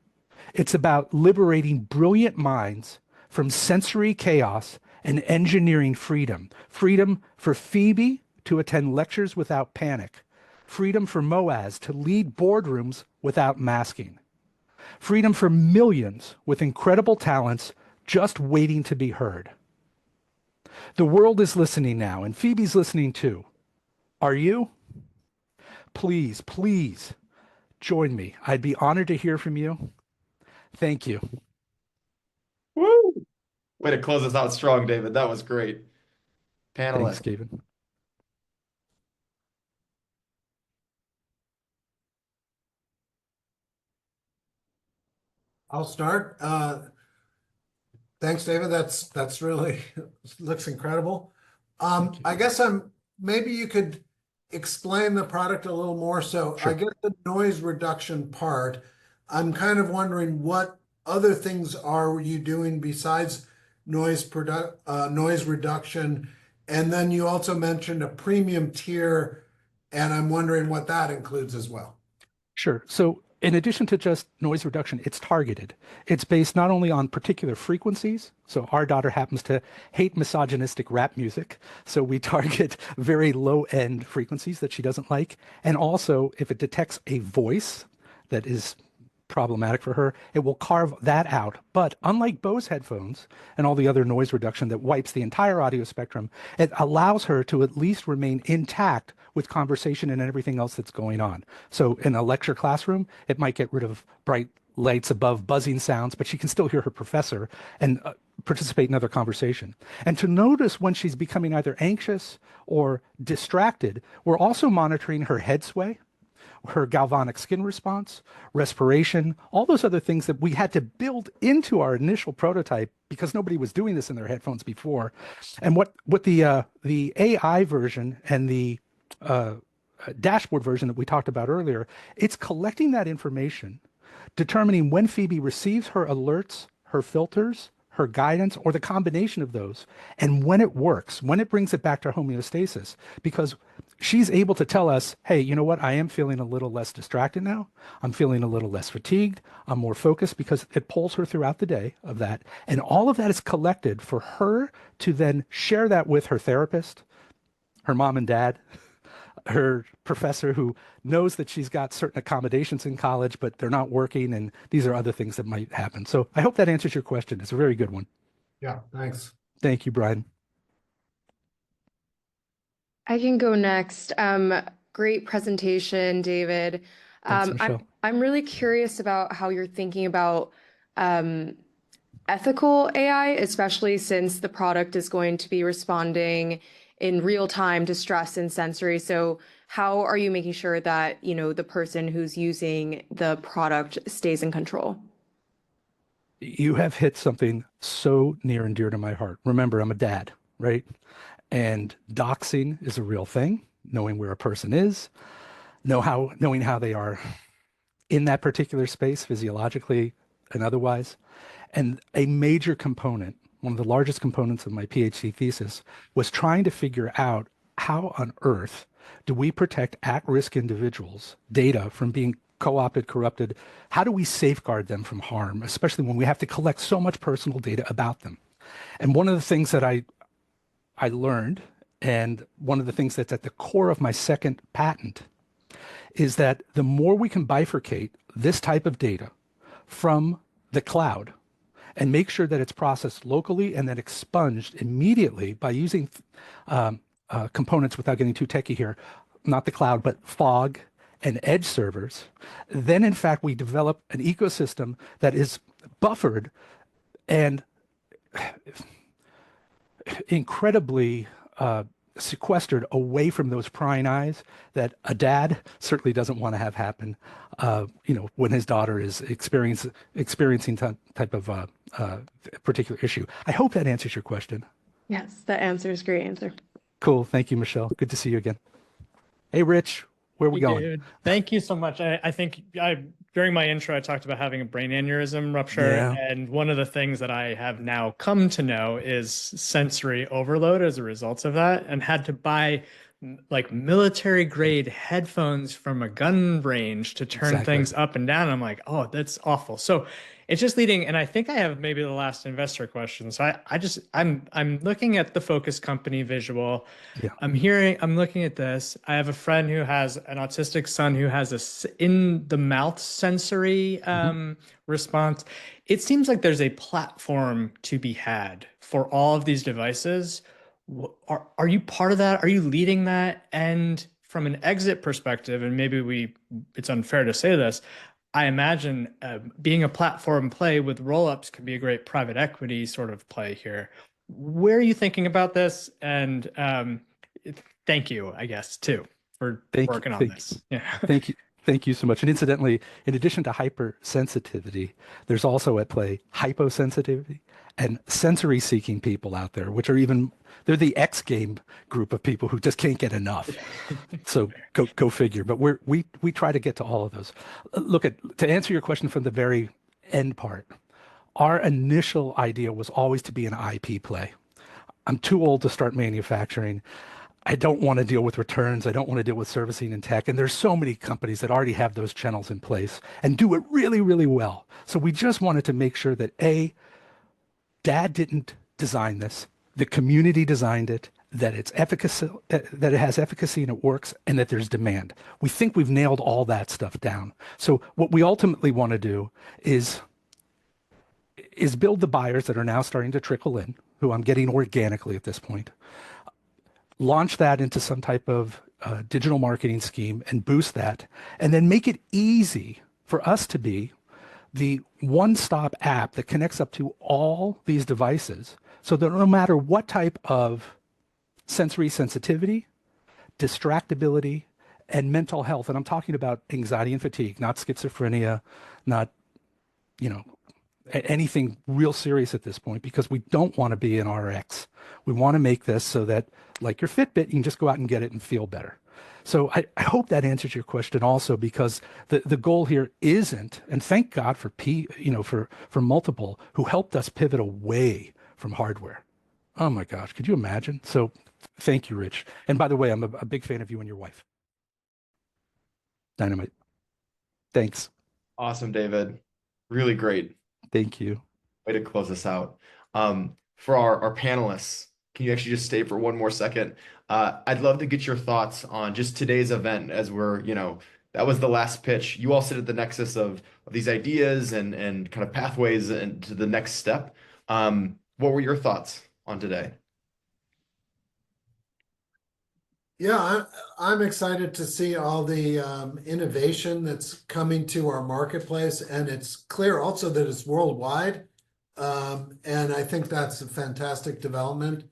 It's about liberating brilliant minds from sensory chaos and engineering freedom. Freedom for Phoebe to attend lectures without panic. Freedom for Moaz to lead boardrooms without masking. Freedom for millions with incredible talents just waiting to be heard. The world is listening now, and Phoebe's listening too. Are you? Please, please join me. I'd be honored to hear from you. Thank you. Woo! Way to close us out strong, David. That was great. Thanks, Panelists. Stephen. I'll start. Thanks, David. That's really looks incredible. I guess maybe you could explain the product a little more. So Sure. I get the noise reduction part. I'm kind of wondering what other things are you doing besides noise reduction? And then you also mentioned a premium tier, and I'm wondering what that includes as well. Sure. So in addition to just noise reduction, it's targeted. It's based not only on particular frequencies. So our daughter happens to hate misogynistic rap music. So we target very low-end frequencies that she doesn't like. And also, if it detects a voice that is problematic for her, it will carve that out. But unlike Bose headphones and all the other noise reduction that wipes the entire audio spectrum, it allows her to at least remain intact with conversation and everything else that's going on. So in a lecture classroom, it might get rid of bright lights above buzzing sounds, but she can still hear her professor and participate in other conversation. And to notice when she's becoming either anxious or distracted, we're also monitoring her head sway, her galvanic skin response, respiration, all those other things that we had to build into our initial prototype because nobody was doing this in their headphones before. And what the AI version and the dashboard version that we talked about earlier, it's collecting that information, determining when Phoebe receives her alerts, her filters, her guidance, or the combination of those, and when it works, when it brings it back to homeostasis, because she's able to tell us, hey, you know what? I am feeling a little less distracted now. I'm feeling a little less fatigued. I'm more focused because it pulls her throughout the day of that. And all of that is collected for her to then share that with her therapist, her mom and dad, her professor who knows that she's got certain accommodations in college, but they're not working. And these are other things that might happen. So I hope that answers your question. It's a very good one. Yeah, thanks. Thank you, Brian. I can go next. Great presentation, David. Thanks, Michelle. I'm really curious about how you're thinking about ethical AI, especially since the product is going to be responding in real time to stress and sensory. So how are you making sure that, the person who's using the product stays in control? You have hit something so near and dear to my heart. Remember, I'm a dad, right? And doxing is a real thing, knowing where a person is, knowing how they are in that particular space physiologically and otherwise. And a major component, one of the largest components of my PhD thesis, was trying to figure out how on earth do we protect at-risk individuals' data from being co-opted, corrupted? How do we safeguard them from harm, especially when we have to collect so much personal data about them? And one of the things that I learned, and one of the things that's at the core of my second patent, is that the more we can bifurcate this type of data from the cloud and make sure that it's processed locally and then expunged immediately by using components without getting too techy here, not the cloud, but fog and edge servers, then in fact we develop an ecosystem that is buffered and incredibly sequestered away from those prying eyes that a dad certainly doesn't want to have happen, when his daughter is experiencing type of particular issue. I hope that answers your question. Yes, that answer is a great answer. Cool. Thank you, Michelle. Good to see you again. Hey, Rich, where are we Hey, going? David. Thank you so much. I think during my intro, I talked about having a brain aneurysm rupture. Yeah. And one of the things that I have now come to know is sensory overload as a result of that, and had to buy like military grade headphones from a gun range to turn Exactly. things up and down. I'm like, oh, that's awful. So it's just leading, and I think I have maybe the last investor question. So I'm looking at the focus company visual. Yeah. I'm looking at this. I have a friend who has an autistic son who has in the mouth sensory response. It seems like there's a platform to be had for all of these devices. Are you part of that? Are you leading that? And from an exit perspective, and maybe it's unfair to say this, I imagine being a platform play with roll-ups could be a great private equity sort of play here. Where are you thinking about this? And thank you, I guess, too, for working on this. Yeah. Thank you. Thank you so much. And incidentally, in addition to hypersensitivity, there's also at play hyposensitivity and sensory seeking people out there, which are they're the X game group of people who just can't get enough. So go figure. But we try to get to all of those. To answer your question from the very end part, our initial idea was always to be an IP play. I'm too old to start manufacturing. I don't want to deal with returns. I don't want to deal with servicing and tech. And there's so many companies that already have those channels in place and do it really, really well. So we just wanted to make sure that Dad didn't design this, the community designed it, that it's efficacy, that it has efficacy and it works, and that there's demand. We think we've nailed all that stuff down. So what we ultimately want to do is build the buyers that are now starting to trickle in, who I'm getting organically at this point, launch that into some type of digital marketing scheme and boost that, and then make it easy for us to be the one-stop app that connects up to all these devices, so that no matter what type of sensory sensitivity, distractibility, and mental health, and I'm talking about anxiety and fatigue, not schizophrenia, not, anything real serious at this point, because we don't want to be an RX. We want to make this so that, like your Fitbit, you can just go out and get it and feel better. So I hope that answers your question also, because the goal here isn't, and thank God for for multiple who helped us pivot away from hardware. Oh my gosh, could you imagine? So thank you, Rich. And by the way, I'm a big fan of you and your wife. Dynamite. Thanks. Awesome, David. Really great. Thank you. Way to close this out. For our panelists, can you actually just stay for one more second? I'd love to get your thoughts on just today's event, as that was the last pitch. You all sit at the nexus of these ideas and kind of pathways and to the next step. What were your thoughts on today? Yeah, I'm excited to see all the innovation that's coming to our marketplace, and it's clear also that it's worldwide. And I think that's a fantastic development.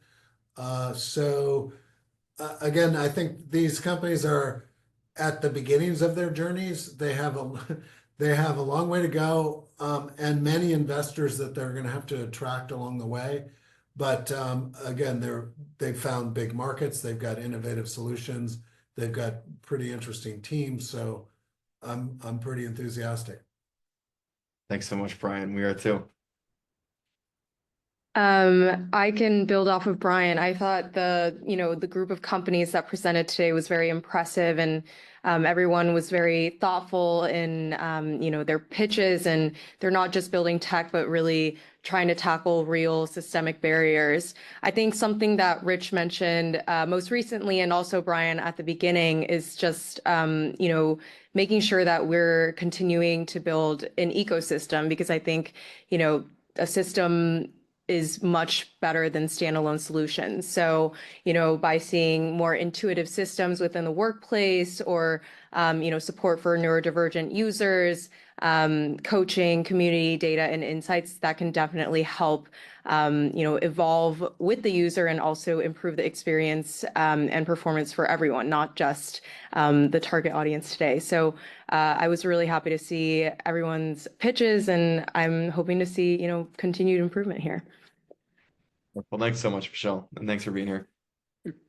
Again, I think these companies are at the beginnings of their journeys. They have a long way to go, and many investors that they're going to have to attract along the way. But again, they've found big markets. They've got innovative solutions. They've got pretty interesting teams. So I'm pretty enthusiastic. Thanks so much, Brian. We are too. I can build off of Brian. I thought the group of companies that presented today was very impressive, and everyone was very thoughtful in their pitches, and they're not just building tech, but really trying to tackle real systemic barriers. I think something that Rich mentioned most recently, and also Brian at the beginning, is just making sure that we're continuing to build an ecosystem, because I think a system is much better than standalone solutions. So, by seeing more intuitive systems within the workplace or, support for neurodivergent users, coaching, community data and insights, that can definitely help, evolve with the user and also improve the experience and performance for everyone, not just the target audience today. So I was really happy to see everyone's pitches, and I'm hoping to see, continued improvement here. Well, thanks so much, Michelle, and thanks for being here.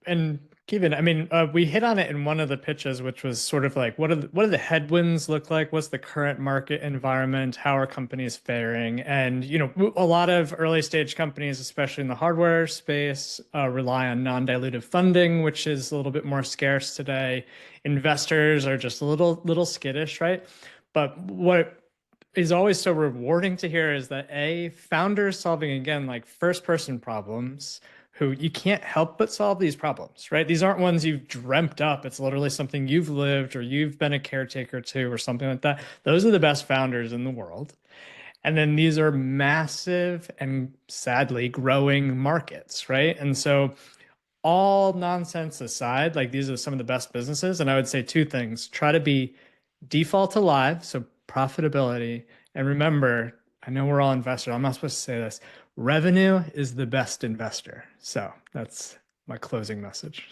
And Kevin, I mean, we hit on it in one of the pitches, which was sort of like, what do the headwinds look like? What's the current market environment? How are companies faring? And, a lot of early stage companies, especially in the hardware space, rely on non-dilutive funding, which is a little bit more scarce today. Investors are just a little skittish, right? But what is always so rewarding to hear is that founders solving, again, like first person problems, who you can't help but solve these problems, right? These aren't ones you've dreamt up. It's literally something you've lived or you've been a caretaker to or something like that. Those are the best founders in the world. And then these are massive and sadly growing markets, right? And so all nonsense aside, like these are some of the best businesses. And I would say two things: try to be default alive, so profitability. And remember, I know we're all investors. I'm not supposed to say this. Revenue is the best investor. So that's my closing message.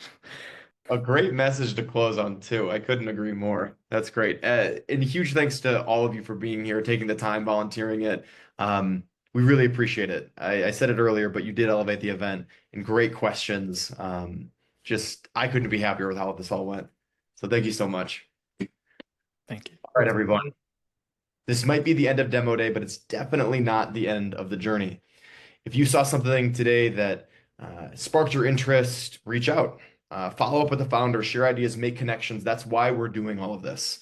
A great message to close on, too. I couldn't agree more. That's great. And huge thanks to all of you for being here, taking the time, volunteering it. We really appreciate it. I said it earlier, but you did elevate the event and great questions. I couldn't be happier with how this all went. So thank you so much. Thank you. All right, everyone. This might be the end of demo day, but it's definitely not the end of the journey. If you saw something today that sparked your interest, reach out. Follow up with the founder, share ideas, make connections. That's why we're doing all of this.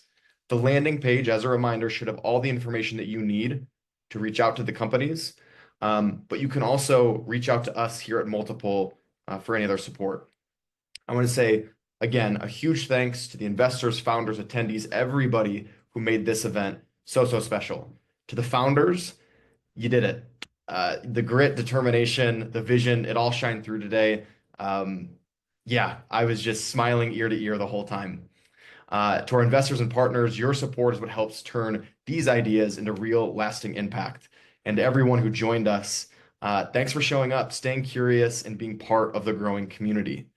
The landing page, as a reminder, should have all the information that you need to reach out to the companies. But you can also reach out to us here at Multiple for any other support. I want to say, again, a huge thanks to the investors, founders, attendees, everybody who made this event so special. To the founders, you did it. The grit, determination, the vision, it all shined through today. I was just smiling ear to ear the whole time. To our investors and partners, your support is what helps turn these ideas into real lasting impact. And to everyone who joined us, thanks for showing up, staying curious, and being part of the growing community.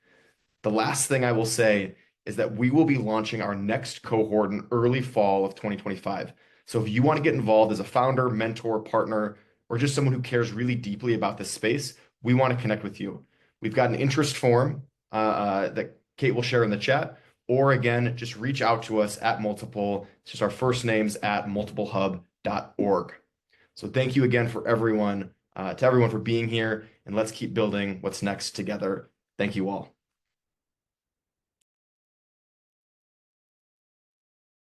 The last thing I will say is that we will be launching our next cohort in early fall of 2025. So if you want to get involved as a founder, mentor, partner, or just someone who cares really deeply about this space, we want to connect with you. We've got an interest form that Kate will share in the chat, or again, just reach out to us at Multiple. It's just our first names at multiplehub.org. So thank you again for everyone, to everyone for being here, and let's keep building what's next together. Thank you all.